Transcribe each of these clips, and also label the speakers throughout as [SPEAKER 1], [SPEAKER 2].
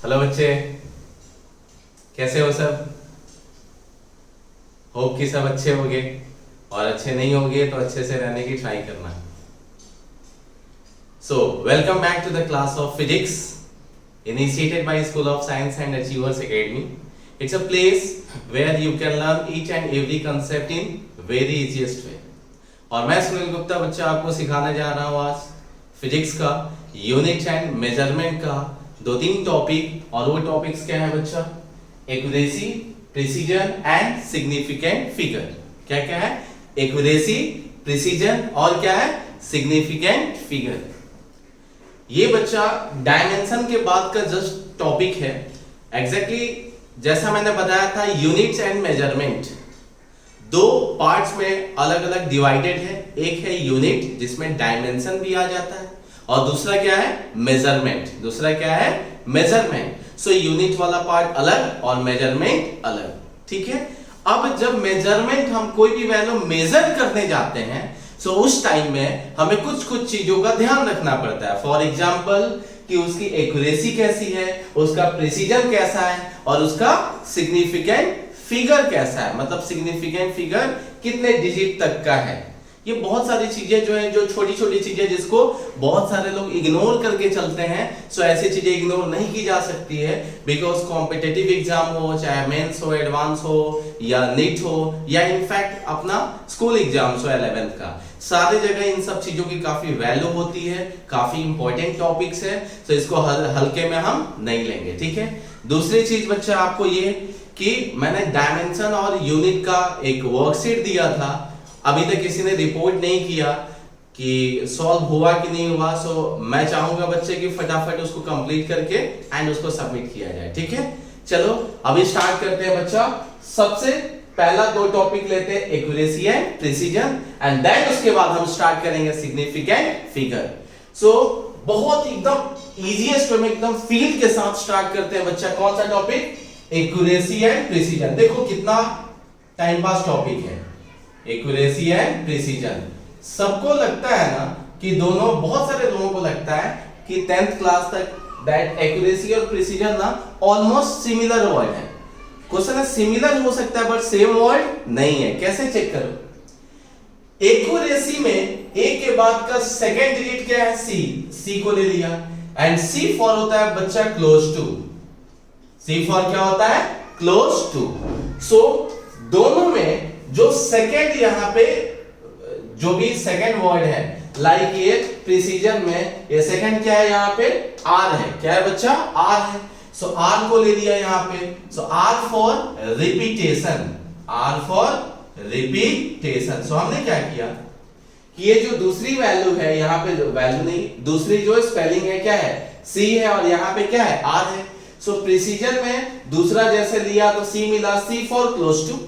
[SPEAKER 1] Hello बच्चे, कैसे हो सब। होप कि सब अच्छे होंगे और अच्छे नहीं होंगे तो अच्छे से रहने की ट्राई करना। So welcome back to the class of physics initiated by School of Science and Achievers Academy. It's a place where you can learn each and every concept in very easiest way. और मैं सुनील गुप्ता बच्चा आपको सिखाने जा रहा हूँ आज physics का यूनिट एंड मेजरमेंट का दो तीन टॉपिक। और वो टॉपिक्स क्या है बच्चा? Accuracy, precision and significant figure. क्या क्या है? एक्यूरेसी, प्रिसीजन और क्या है? Significant figure. ये बच्चा डायमेंशन के बाद का जस्ट टॉपिक है। एग्जैक्टली जैसा मैंने बताया था, यूनिट्स एंड मेजरमेंट दो पार्ट्स में अलग अलग डिवाइडेड है। एक है यूनिट जिसमें डायमेंशन भी आ जाता है और दूसरा क्या है? मेजरमेंट। दूसरा क्या है? मेजरमेंट। सो यूनिट वाला पार्ट अलग और मेजरमेंट अलग, ठीक है। अब जब मेजरमेंट हम कोई भी वैल्यू मेजर करने जाते हैं सो उस टाइम में हमें कुछ कुछ चीजों का ध्यान रखना पड़ता है। फॉर एग्जाम्पल कि उसकी एक्यूरेसी कैसी है, उसका प्रिसीजन कैसा है और उसका सिग्निफिकेंट फिगर कैसा है। मतलब सिग्निफिकेंट फिगर कितने डिजिट तक का है। ये बहुत सारी चीजें जो है, जो छोटी छोटी चीजें जिसको बहुत सारे लोग इग्नोर करके चलते हैं। सो ऐसी चीजें इग्नोर नहीं की जा सकती है बिकॉज कॉम्पिटिटिव एग्जाम हो, चाहे मेंस हो, एडवांस हो या नीट हो या इनफैक्ट अपना स्कूल एग्जाम्स हो 11th का, सारी जगह इन सब चीजों की काफी वैल्यू होती है, काफी इंपॉर्टेंट टॉपिक्स है। तो इसको हल्के में हम नहीं लेंगे, ठीक है। दूसरी चीज बच्चा आपको ये कि मैंने डायमेंशन और यूनिट का एक वर्कशीट दिया था, अभी तक किसी ने रिपोर्ट नहीं किया कि सॉल्व हुआ कि नहीं हुआ। सो मैं चाहूंगा बच्चे कि फटाफट उसको कंप्लीट करके एंड उसको सबमिट किया जाए, ठीक है। चलो अभी स्टार्ट करते हैं बच्चा। सबसे पहला दो टॉपिक लेते हैं, accuracy and precision, and then उसके बाद हम स्टार्ट करेंगे सिग्निफिकेंट फिगर। सो बहुत एकदम इजीएस्ट वे में एकदम फील के साथ स्टार्ट करते हैं बच्चा। कौन सा टॉपिक? Accuracy and precision. देखो कितना टाइम पास टॉपिक है, एक्यूरेसी एंड प्रिसीजन। सबको लगता है ना कि दोनों, बहुत सारे लोगों को लगता है कि 10th क्लास तक दैट एक्यूरेसी और प्रिसीजन ना ऑलमोस्ट सिमिलर वर्ड है। क्वेश्चन है सिमिलर हो सकता है बट सेम वर्ड नहीं है। कैसे चेक करो? एक्यूरेसी में ए के बाद का सेकंड डिजिट क्या है? सी को ले लिया एंड सी फॉर होता है बच्चा क्लोज टू। सी फॉर क्या होता है? Close to. सो दोनों में जो सेकंड यहां पे जो भी सेकंड वर्ड है, लाइक ये प्रिसीजन में ये सेकंड क्या है? यहां पे आर है। क्या है बच्चा? आर है। सो आर को ले लिया यहां पे। So R for repetition, R for repetition. So हमने क्या किया कि ये जो दूसरी वैल्यू है, यहां पे वैल्यू नहीं, दूसरी जो स्पेलिंग है क्या है? सी है और यहां पे क्या है? आर है। सो प्रिसीजन में दूसरा जैसे लिया तो सी मिला, C for close to,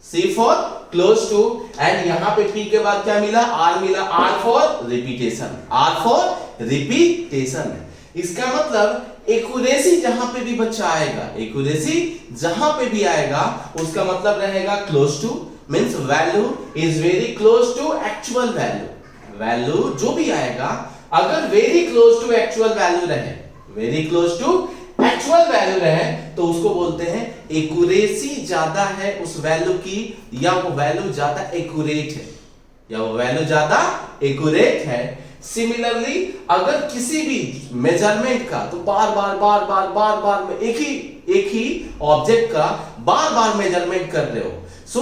[SPEAKER 1] C for close to, and यहां पे पी के बाद क्या मिला? आर मिला, R for repetition, R for repetition. इसका मतलब एक्यूरेसी जहां पे भी बच्चा आएगा, एक्यूरेसी जहां पे भी आएगा उसका मतलब रहेगा close to, means value is very close to actual value. Value जो भी आएगा अगर very close to actual value रहे, very close to actual value रहे तो उसको बोलते हैं एक्यूरेसी ज्यादा है उस वैल्यू की, या वो वैल्यू ज्यादा एक्यूरेट है, या वो वैल्यू ज्यादा एक्यूरेट है। सिमिलरली अगर किसी भी मेजरमेंट का तो बार बार में एक ही ऑब्जेक्ट का बार बार मेजरमेंट कर रहे हो, सो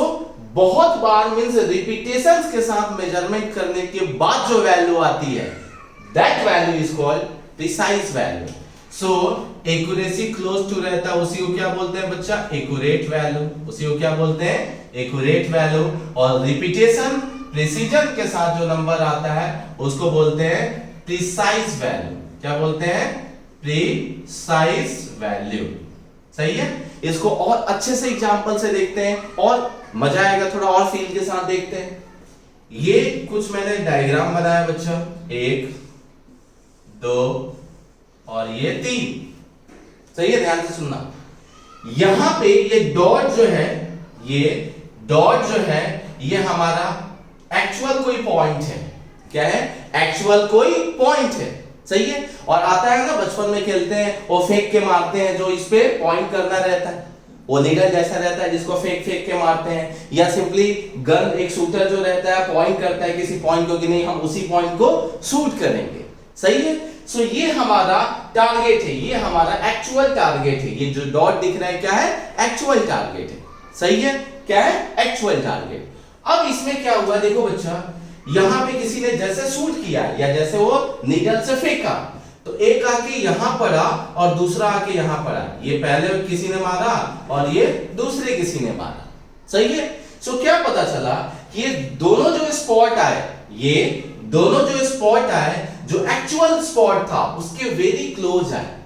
[SPEAKER 1] बहुत बार मींस रिपीटेशंस के साथ मेजरमेंट करने के बाद जो वैल्यू आती है that value is called precise value. So accuracy close to रहता है, उसी को क्या बोलते हैं बच्चा? Accurate value. उसी को क्या बोलते हैं? Accurate value. और रिपीटेशन प्रिसीजन के साथ जो नंबर आता है उसको बोलते हैं प्रिसाइज वैल्यू। क्या बोलते हैं? Precise value. सही है। इसको और अच्छे से एग्जांपल से देखते हैं और मजा आएगा, थोड़ा और फील के साथ देखते हैं। ये कुछ मैंने डायग्राम बनाया बच्चा, 1 2 और ये 3। सही है, ध्यान से सुनना। यहां पे ये डॉट जो है, ये डॉट जो है ये हमारा एक्चुअल कोई पॉइंट है। क्या है? एक्चुअल कोई पॉइंट है। सही है। और आता है ना बचपन में खेलते हैं और फेंक के मारते हैं, जो इस पे पॉइंट करना रहता है वो नीडल जैसा रहता है जिसको फेंक फेंक के मारते हैं, या सिंपली गन एक शूटर जो रहता है पॉइंट करता है किसी पॉइंट को कि नहीं हम उसी पॉइंट को शूट करेंगे। सही है। सो ये हमारा टारगेट है, ये हमारा एक्चुअल टारगेट है। ये जो डॉट दिख रहा है क्या है? एक्चुअल टारगेट है। सही है। क्या है? Actual target. अब इसमें क्या हुआ देखो बच्चा, यहां पे किसी ने जैसे शूट किया या जैसे वो नीडल से फेंका, तो एक आके यहां पड़ा और दूसरा आके यहां पड़ा। ये पहले किसी ने मारा और ये दूसरे किसी ने मारा। सही है। सो क्या पता चला कि ये दोनों जो स्पॉट आए, ये दोनों जो स्पॉट आए, जो एक्चुअल स्पॉट था उसके वेरी क्लोज आए,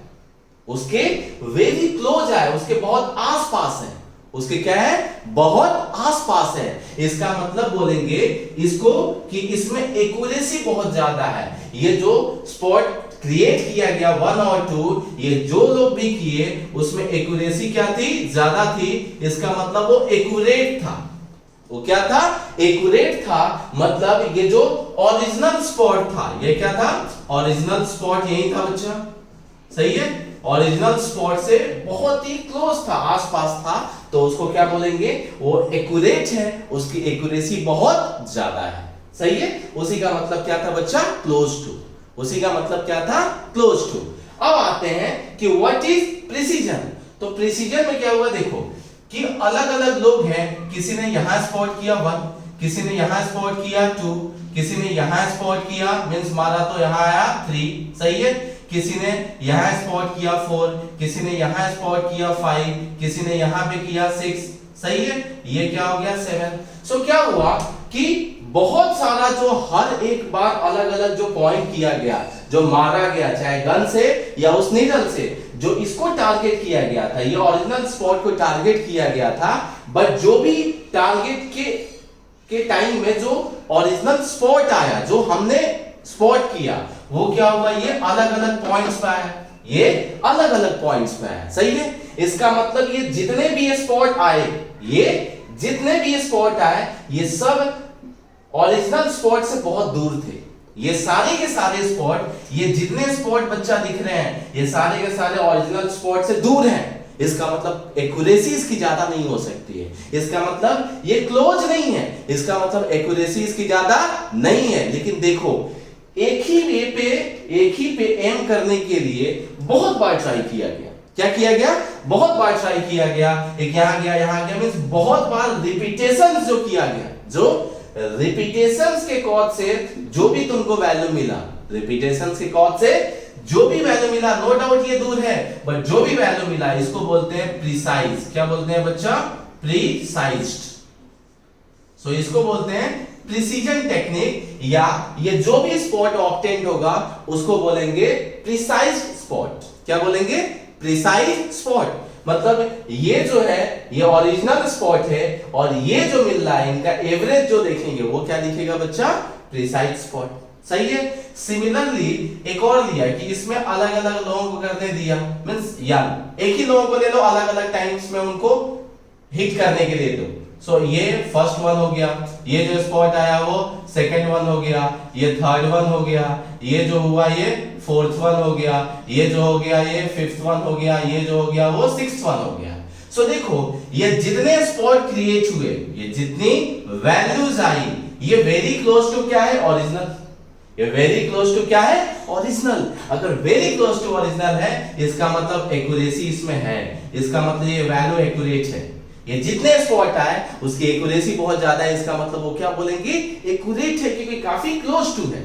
[SPEAKER 1] उसके वेरी क्लोज आए, उसके बहुत आसपास है। उसके क्या है? बहुत आसपास है। इसका मतलब बोलेंगे इसको कि इसमें एक्यूरेसी बहुत ज्यादा है। ये जो स्पॉट क्रिएट किया गया 1 और 2, ये जो लोग भी किए उसमें एक्यूरेसी क्या थी? ज्यादा थी। इसका मतलब वो एक्यूरेट था। वो क्या था? एक्यूरेट था। मतलब ये जो ओरिजिनल स्पॉट था, ये क्या था? ओरिजिनल स्पॉट यही था बच्चा। सही है। ओरिजिनल स्पॉट से बहुत ही क्लोज था, आसपास था, तो उसको क्या बोलेंगे? वो एक्यूरेट है, उसकी एक्यूरेसी बहुत ज्यादा है। सही है। उसी का मतलब क्या था बच्चा? Close to. उसी का मतलब क्या था? Close to. अब आते हैं कि व्हाट इज प्रिसीजन। तो प्रिसीजन में क्या हुआ देखो कि अलग अलग लोग हैं, किसी ने यहां स्पॉट किया 1, किसी ने यहां स्पॉट किया 2, किसी ने यहां स्पॉट किया मींस मारा तो यहां आया 3। सही है। किसी ने यहां स्पॉट किया 4, किसी ने यहां स्पॉट किया 5, किसी ने यहां पे किया 6। सही है। ये क्या हो गया? 7। सो क्या हुआ कि बहुत सारा जो हर एक बार अलग अलग जो पॉइंट किया गया, जो मारा गया चाहे गन से या उस नीडल से, जो इसको टारगेट किया गया था, ये ओरिजिनल स्पॉट को टारगेट किया गया था, बट जो भी टारगेट के टाइम में जो ओरिजिनल स्पॉट आया, जो हमने स्पॉट किया, वो क्या हुआ? ये अलग अलग पॉइंट्स पे आया। ये अलग अलग पॉइंट्स पे आया। सही है। इसका मतलब ये जितने भी ये स्पॉट आए, ये जितने भी ये स्पॉट आए, ये सब ओरिजिनल स्पॉट से बहुत दूर थे। ये सारे के सारे स्पॉट, ये जितने स्पॉट बच्चा दिख रहे हैं, ये सारे के सारे ओरिजिनल स्पॉट से दूर हैं। इसका मतलब एक्यूरेसी इसकी ज्यादा नहीं हो सकती है। इसका मतलब ये क्लोज नहीं है। इसका मतलब एक्यूरेसी इसकी ज्यादा नहीं है। लेकिन देखो एक ही पे एम करने के लिए बहुत बार ट्राई किया गया। क्या किया गया? बहुत बार ट्राई किया गया। एक यहां गया मींस बहुत बार रिपीटेशंस जो किया गया, जो रिपीटेशंस के कॉज से जो भी तुमको वैल्यू मिला, रिपीटेशंस के कॉज से जो भी वैल्यू मिला, नो डाउट ये दूर है, बट जो भी वैल्यू मिला इसको बोलते हैं प्रिसाइज। क्या बोलते हैं बच्चा? प्रिसाइज्ड। सो इसको बोलते हैं प्रिसीजन टेक्निक, या ये जो भी स्पॉट ऑब्टेन्ड होगा उसको बोलेंगे प्रिसाइज्ड स्पॉट। क्या बोलेंगे? Precise spot. मतलब ये जो है ये ओरिजिनल स्पॉट है और ये जो मिल रहा है इनका एवरेज जो देखेंगे वो क्या दिखेगा बच्चा? Precise spot. सही है। सिमिलरली एक और लिया कि इसमें अलग अलग लोगों को करने दिया, मींस या एक ही लोगों को ले लो, अलग अलग टाइम्स में उनको हिट करने के लिए दो। सो ये फर्स्ट वन हो गया, ये जो स्पॉट आया वो सेकंड वन हो गया, ये थर्ड वन हो गया, ये जो हुआ ये फोर्थ वन हो गया, ये जो हो गया ये फिफ्थ वन हो गया, ये जो हो गया वो सिक्स्थ वन हो गया। सो देखो ये जितने स्पॉट क्रिएट हुए, ये जितनी वैल्यूज आई, ये वेरी क्लोज टू क्या है? ओरिजिनल। ये वेरी क्लोज टू क्या है? ओरिजिनल। अगर वेरी क्लोज टू ओरिजिनल है इसका मतलब एक्यूरेसी इसमें है। इसका मतलब ये वैल्यू एक्यूरेट है। ये जितने स्पॉट आए उसकी एक्यूरेसी बहुत ज्यादा है। इसका मतलब वो क्या बोलेंगे? एक्यूरेट है, क्योंकि काफी क्लोज टू है।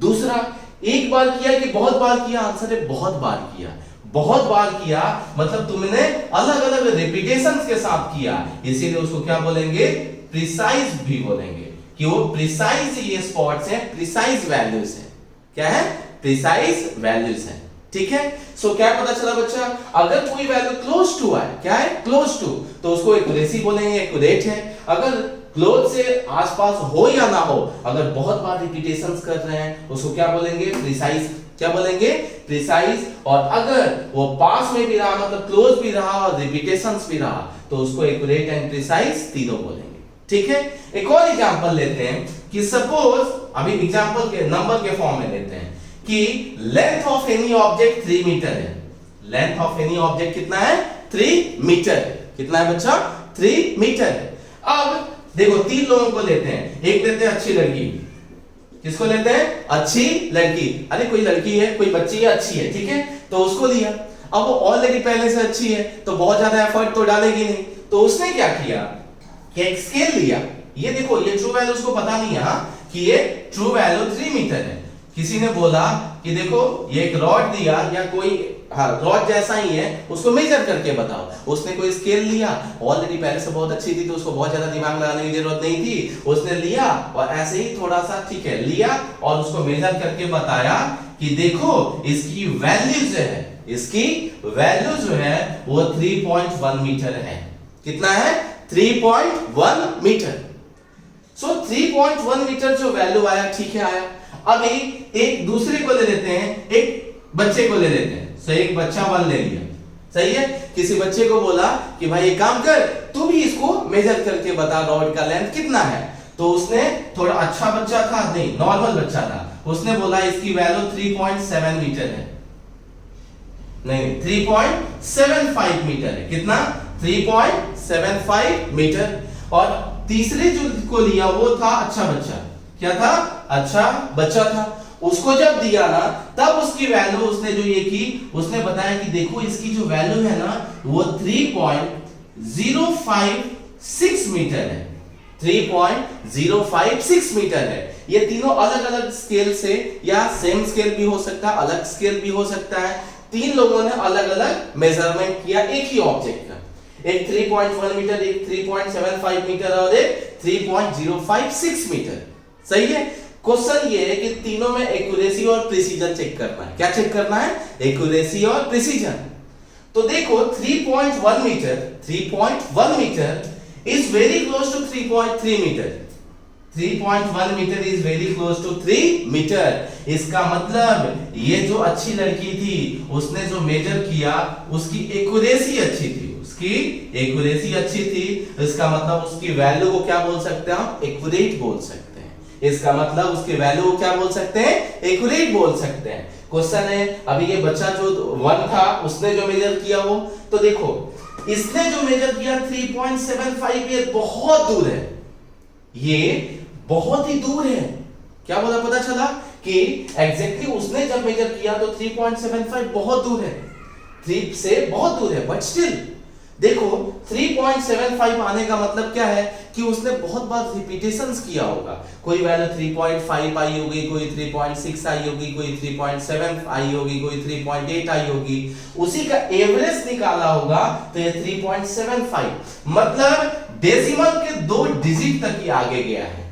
[SPEAKER 1] दूसरा, एक बार किया कि बहुत बार किया? आंसर है बहुत बार किया। बहुत बार किया मतलब तुमने अलग अलग रिपीटेशंस के साथ किया, इसीलिए उसको क्या बोलेंगे? प्रिसाइज भी बोलेंगे, कि वो प्रिसाइज ये स्पॉट्स हैं, प्रिसाइज वैल्यूज हैं। क्या है? प्रिसाइज वैल्यूज हैं। ठीक है। सो क्या पता चला बच्चा? अगर कोई वैल्यू क्लोज टू है, क्या है? क्लोज टू, तो उसको एक्यूरेसी बोलेंगे, एक्यूरेट है। अगर क्लोज से आसपास हो या ना हो, अगर बहुत बार रिपीटेशंस कर रहे हैं उसको क्या बोलेंगे? प्रिसाइज। क्या बोलेंगे? प्रिसाइज। और अगर वो पास में भी रहा, मतलब क्लोज भी रहा और रिपीटेशंस भी रहा, तो उसको एक्यूरेट एंड प्रिसाइज तीनों बोलेंगे। ठीक है। एक और एग्जांपल लेते हैं कि सपोज, अभी एग्जांपल के नंबर के फॉर्म में लेते हैं कि length of any object 3 metre है। लेंथ ऑफ एनी ऑब्जेक्ट कितना है? 3 मीटर। कितना है बच्चा? 3 मीटर है। अब देखो 3 लोगों को लेते हैं। एक लेते हैं अच्छी लड़की। किसको लेते हैं? अच्छी लड़की। अरे कोई लड़की है, कोई बच्ची है, अच्छी है, ठीक है, तो उसको लिया। अब वो ऑलरेडी पहले से अच्छी है तो बहुत ज्यादा एफर्ट तो डालेगी नहीं, तो उसने क्या किया कि एक स्केल लिया। ये देखो ये ट्रू वैल्यू उसको पता नहीं है कि ये ट्रू वैल्यू 3 मीटर है। किसी ने बोला कि देखो ये एक रॉड दिया या कोई रॉड जैसा ही है, उसको मेजर करके बताओ। उसने कोई स्केल लिया, ऑलरेडी पहले से बहुत अच्छी थी तो उसको बहुत ज्यादा दिमाग लगाने की जरूरत नहीं थी। उसने लिया और ऐसे ही थोड़ा सा, ठीक है, लिया और उसको मेजर करके बताया कि देखो इसकी वैल्यू जो है, इसकी वैल्यू जो है वो 3.1 मीटर है। कितना है? 3.1 मीटर। सो 3.1 मीटर जो वैल्यू आया, ठीक है, आया। अभी एक दूसरे को ले लेते हैं, एक बच्चे को ले लेते हैं। सही, एक बच्चा 1 ले लिया, सही है। किसी बच्चे को बोला कि भाई एक काम कर, तू भी इसको मेजर करके बता रॉड का लेंथ कितना है। तो उसने, थोड़ा अच्छा बच्चा था, नहीं नॉर्मल बच्चा था, उसने बोला इसकी वैल्यू 3.7 मीटर है। नहीं, 3.75 मीटर है। कितना? 3.75 मीटर। और तीसरे जो को लिया वो था अच्छा बच्चा। क्या था? अच्छा बच्चा था। उसको जब दिया ना, तब उसकी वैल्यू उसने जो ये की, उसने बताया कि देखो इसकी जो वैल्यू है ना वो 3.056 मीटर है। 3.056 मीटर है। ये तीनों अलग अलग स्केल से, या सेम स्केल भी हो सकता है, अलग स्केल भी हो सकता है। 3 लोगों ने अलग अलग मेजरमेंट किया एक ही ऑब्जेक्ट का। एक 3.1 मीटर, एक 3.75 मीटर और एक 3.056 मीटर। सही है। क्वेश्चन ये है कि तीनों में एक्यूरेसी और प्रिसीजन चेक करना है। क्या चेक करना है? एक्यूरेसी और प्रिसीजन। तो देखो 3.1 metre, 3.1 metre is very close to 3.3 metre. 3.1 metre is very close to 3 metre. इसका मतलब ये जो अच्छी लड़की थी उसने जो मेजर किया उसकी एक्यूरेसी अच्छी थी, उसकी एक्यूरेसी अच्छी थी। इसका मतलब उसकी वैल्यू को क्या बोल सकते हैं हम? एक्यूरेट बोल सकते हैं। इसका मतलब उसके वैल्यू को क्या बोल सकते हैं? एक्यूरेट बोल सकते हैं। क्वेश्चन है, अभी ये बच्चा जो 1 था उसने जो मेजर किया वो, तो देखो इसने जो मेजर किया 3.75, ये बहुत दूर है, ये बहुत ही दूर है। क्या बोला? पता चला कि एग्जैक्टली उसने जब मेजर किया तो 3.75 बहुत दूर है, 3 से बहुत दूर है। बट स्टिल देखो 3.75 आने का मतलब क्या है कि उसने बहुत बार रिपीटेशंस किया होगा। कोई वैल्यू 3.5 आई होगी, कोई 3.6 आई होगी, कोई 3.7 आई होगी, कोई 3.8 आई होगी, उसी का एवरेज निकाला होगा तो ये 3.75, मतलब डेसिमल के 2 डिजिट तक ही आगे गया है।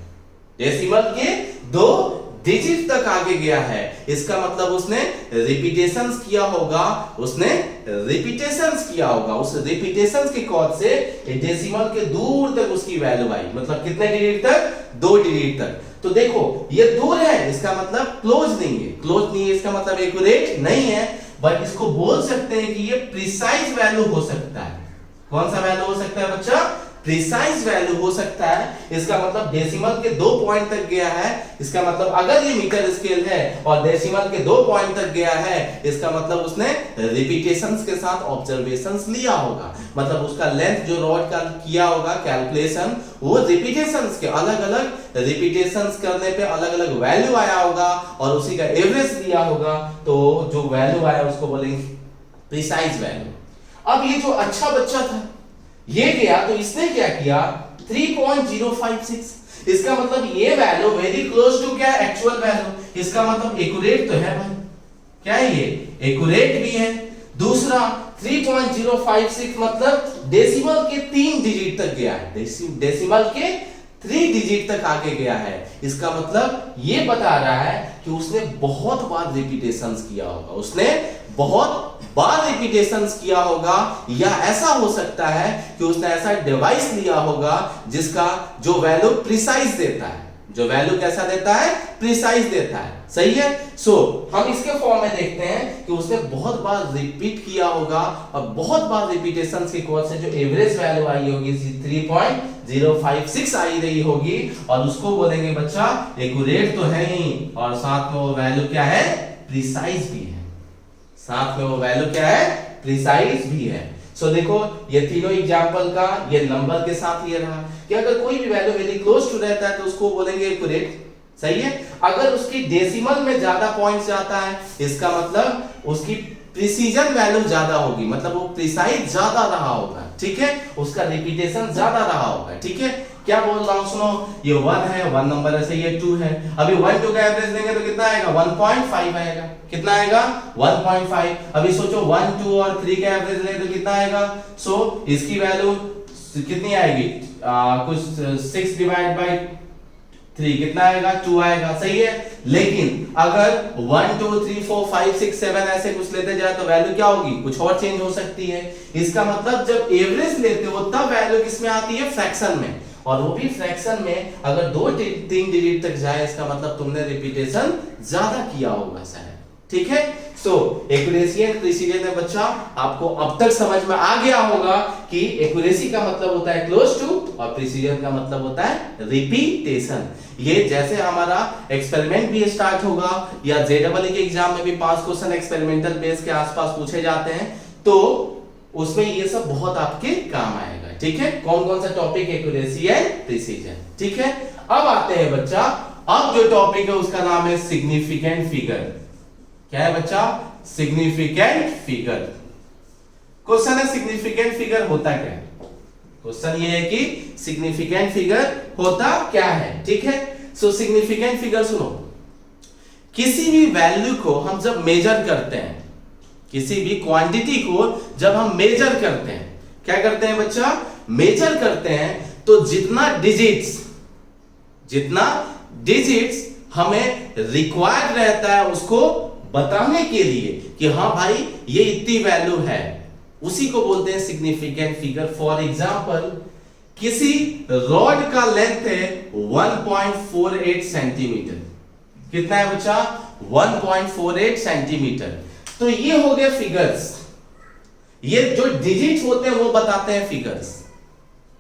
[SPEAKER 1] डेसिमल के 2 डिजिट तक आगे गया है। इसका मतलब उसने रिपीटेशंस किया होगा, उसने रिपीटेशंस किया होगा। उस रिपीटेशंस के कॉज से डेसिमल के दूर तक उसकी वैल्यू आई। मतलब कितने डिजिट तक? 2 डिजिट तक। तो देखो ये दूर है, इसका मतलब क्लोज नहीं है। क्लोज नहीं है इसका मतलब एक्यूरेट नहीं है, बट इसको बोल सकते हैं कि ये प्रिसाइज वैल्यू हो सकता है। कौन सा वैल्यू हो सकता है बच्चा? प्रिसाइज वैल्यू हो सकता है। इसका मतलब डेसिमल के 2 पॉइंट तक गया है। इसका मतलब अगर ये मीटर स्केल है और डेसिमल के 2 पॉइंट तक गया है, इसका मतलब उसने रिपीटेशंस के साथ ऑब्जर्वेशंस लिया होगा। मतलब उसका लेंथ जो रॉड का किया होगा कैलकुलेशन, वो रिपीटेशंस के अलग अलग रिपीटेशंस करने पे अलग अलग वैल्यू आया होगा और उसी का एवरेज लिया होगा। तो जो वैल्यू आया उसको बोलेंगे प्रिसाइज वैल्यू। अब ये जो अच्छा बच्चा था ये गया, तो इसने क्या किया? 3.056। इसका मतलब ये वैल्यू वेरी क्लोज टू क्या? Actual value. इसका मतलब एक्यूरेट तो है भाई। क्या है ये? एक्यूरेट भी है। दूसरा 3.056 मतलब डेसिमल के 3 डिजिट तक गया है। डेसिमल के 3 डिजिट तक आगे गया है। इसका मतलब ये बता रहा है कि उसने बहुत बार रिपीटेशंस किया होगा, उसने बहुत बार रिपीटेशंस किया होगा। या ऐसा हो सकता है कि उसने ऐसा डिवाइस लिया होगा जिसका जो वैल्यू प्रिसाइज देता है। जो वैल्यू कैसा देता है? प्रिसाइज देता है। सही है। सो हम इसके फॉर्म में देखते हैं कि उसने बहुत बार रिपीट किया होगा और बहुत बार रिपीटेशंस के कॉज से जो एवरेज वैल्यू आई होगी 3.056 आई रही होगी, और उसको बोलेंगे बच्चा एक्यूरेट तो है ही, और साथ में वो वैल्यू क्या है? प्रिसाइज भी है, साथ में वो वैल्यू क्या है, प्रिसाइज भी है। सो देखो ये तीनों एग्जांपल का ये नंबर के साथ ये रहा कि अगर कोई भी वैल्यू वेरी क्लोज टू रहता है तो उसको बोलेंगे एक्यूरेट, सही है। अगर उसकी डेसिमल में ज्यादा पॉइंट्स जाता है इसका मतलब उसकी प्रिसीजन वैल्यू ज्यादा होगी, मतलब वो प्रिसाइज ज्यादा रहा होगा, ठीक है, उसका रिपीटेशन ज्यादा रहा होगा, ठीक है। क्या बोल रहा हूं सुनो, ये 1 है, 1 नंबर है, सही है, 2 है, अभी 1 2 का एवरेज लेंगे तो कितना आएगा, 1.5 आएगा, कितना आएगा 1.5। अभी सोचो 1 2 और 3 का एवरेज लें तो कितना आएगा, सो इसकी वैल्यू कितनी आएगी, कुछ 6 डिवाइड बाय 3 कितना आएगा, 2 आएगा, सही है। लेकिन अगर 1 2 3 4 5 6 7 ऐसे कुछ लेते जाए तो वैल्यू क्या होगी, कुछ और चेंज हो सकती है। इसका मतलब जब एवरेज लेते हो तब वैल्यू किसमें आती है, फ्रैक्शन में, और वो भी फ्रैक्शन में अगर 2 3 डिजिट तक जाए इसका मतलब तुमने रिपीटेशन ज्यादा किया होगा शायद, ठीक है। सो एक्यूरेसी एंड प्रिसीजन में बच्चा आपको अब तक समझ में आ गया होगा कि एक्यूरेसी का मतलब होता है क्लोज टू और प्रिसीजन का मतलब होता है रिपीटेशन। ये जैसे हमारा एक्सपेरिमेंट भी स्टार्ट होगा या जेईई के एग्जाम में भी 5 क्वेश्चन एक्सपेरिमेंटल बेस के आसपास पूछे जाते हैं तो उसमें ये सब बहुत आपके काम आएगा, ठीक है। कौन कौन सा टॉपिक, एक्यूरेसी एंड प्रिसीजन, ठीक है। अब आते हैं बच्चा, अब जो टॉपिक है उसका नाम है सिग्निफिकेंट फिगर। क्या है बच्चा, सिग्निफिकेंट फिगर। क्वेश्चन है सिग्निफिकेंट फिगर होता क्या है, क्वेश्चन ये है कि सिग्निफिकेंट फिगर होता क्या है, ठीक है। सो सिग्निफिकेंट फिगर सुनो, किसी भी वैल्यू को हम जब मेजर करते हैं, किसी भी क्वांटिटी को जब हम मेजर करते हैं, क्या करते हैं बच्चा, मेजर करते हैं, तो जितना डिजिट्स हमें रिक्वायर्ड रहता है उसको बताने के लिए कि हाँ भाई ये इतनी वैल्यू है, उसी को बोलते हैं सिग्निफिकेंट फिगर। फॉर एग्जांपल किसी रॉड का लेंथ है 1.48 सेंटीमीटर, कितना है बच्चा, 1.48 सेंटीमीटर। तो ये हो गए फिगर्स, ये जो डिजिट होते हैं वो बताते हैं फिगर्स।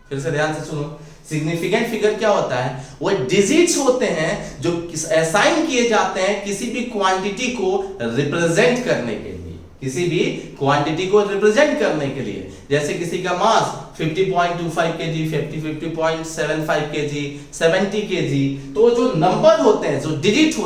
[SPEAKER 1] फिर से ध्यान से सुनो, सिग्निफिकेंट फिगर क्या होता है, वो डिजिट्स होते हैं जो असाइन किए जाते हैं किसी भी क्वांटिटी को रिप्रेजेंट करने के लिए, किसी भी क्वांटिटी को रिप्रेजेंट करने के लिए। जैसे किसी का मास 50.25 केजी, 50.75 केजी, 70 केजी, तो जो नंबर होते हैं, जो डिजिट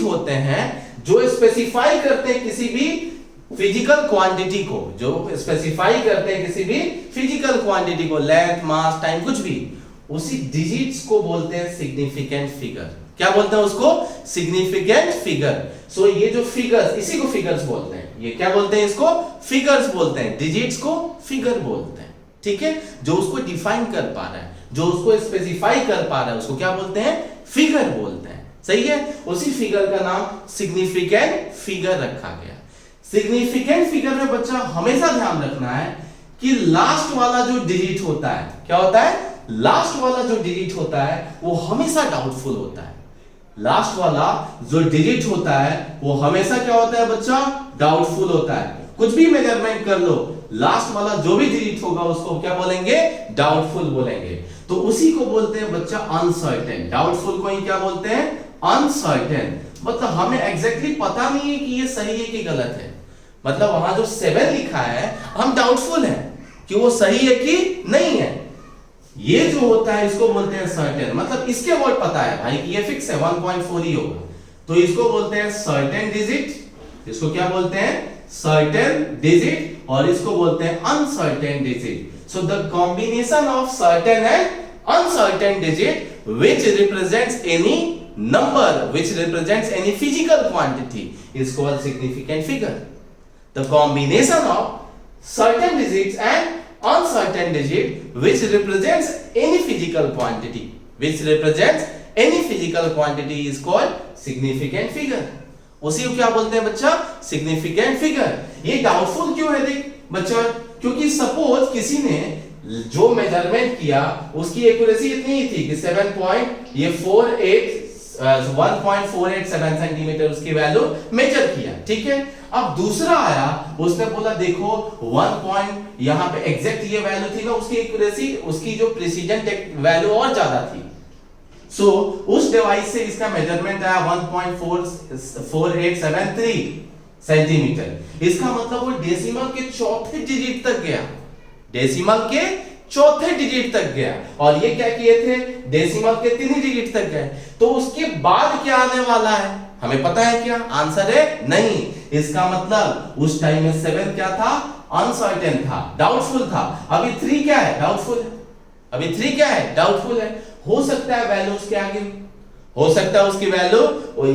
[SPEAKER 1] होते हैं जो स्पेसिफाई करते हैं किसी भी फिजिकल क्वांटिटी को, जो स्पेसिफाई करते हैं किसी भी फिजिकल क्वांटिटी को, लेंथ, मास, टाइम, कुछ भी, उसी डिजिट्स को बोलते हैं सिग्निफिकेंट फिगर। क्या बोलते हैं उसको, सिग्निफिकेंट फिगर। सो ये जो फिगर्स, इसी को फिगर्स बोलते हैं, ये क्या बोलते हैं, इसको फिगर्स बोलते हैं, डिजिट्स को फिगर बोलते हैं, ठीक है। जो उसको डिफाइन कर पा रहा है, जो उसको स्पेसिफाई कर पा रहा है, उसको क्या बोलते हैं, फिगर बोलते हैं, सही है। उसी फिगर का नाम सिग्निफिकेंट फिगर रखा गया। सिग्निफिकेंट फिगर में बच्चा हमेशा ध्यान रखना है कि लास्ट वाला जो डिजिट होता है, क्या होता है, लास्ट वाला जो डिजिट होता है वो हमेशा डाउटफुल होता है। लास्ट वाला जो डिजिट होता है वो हमेशा क्या होता है बच्चा, डाउटफुल होता है। कुछ भी मेजरमेंट कर लो, लास्ट वाला जो भी डिजिट होगा उसको क्या बोलेंगे, डाउटफुल बोलेंगे। तो उसी को बोलते हैं बच्चा अनसर्टेन। डाउटफुल को ही क्या बोलते हैं, अनसर्टेन। मतलब हमें एग्जैक्टली पता नहीं है कि ये सही है कि गलत है, मतलब वहां जो 7 लिखा है हम डाउटफुल हैं कि वो सही है कि नहीं है। ये जो होता है इसको बोलते हैं सर्टेन, मतलब इसके वर्ड पता है भाई कि ये फिक्स है 1.4 ही होगा, तो इसको बोलते हैं सर्टेन डिजिट। इसको क्या बोलते हैं, सर्टेन डिजिट, और इसको बोलते हैं uncertain digit. So the combination of certain and uncertain digit which represents any number, which represents any physical quantity is called significant figure. The combination of certain digits and uncertain digit which represents any physical quantity, is called significant figure. उसी को क्या बोलते हैं बच्चा, significant figure. ये doubtful क्यों है देख बच्चा, क्योंकि सपोज किसी ने जो मेजरमेंट किया उसकी एक्यूरेसी इतनी ही थी कि 1.487 सेंटीमीटर उसकी वैल्यू मेजर किया, ठीक है। अब दूसरा आया, उसने बोला देखो 1 यहां पे एग्जैक्ट ये वैल्यू थी ना, उसकी एक्यूरेसी, उसकी जो प्रिसीजन वैल्यू और ज्यादा थी। सो उस डिवाइस से इसका मेजरमेंट आया 1.4873 सेंटीमीटर। इसका मतलब वो डेसिमल के चौथे डिजिट तक गया, डेसिमल के चौथे डिजिट तक गया। और ये क्या किए थे, डेसिमल के 3 डिजिट तक गए। तो उसके बाद क्या आने वाला है हमें पता है क्या, आंसर है नहीं। इसका मतलब उस टाइम में 7 क्या था, अनसर्टेन था, डाउटफुल था। अभी 3 क्या है, डाउटफुल है। अभी 3 क्या है, डाउटफुल है। हो सकता है वैल्यू उसके आगे, हो सकता है उसकी वैल्यू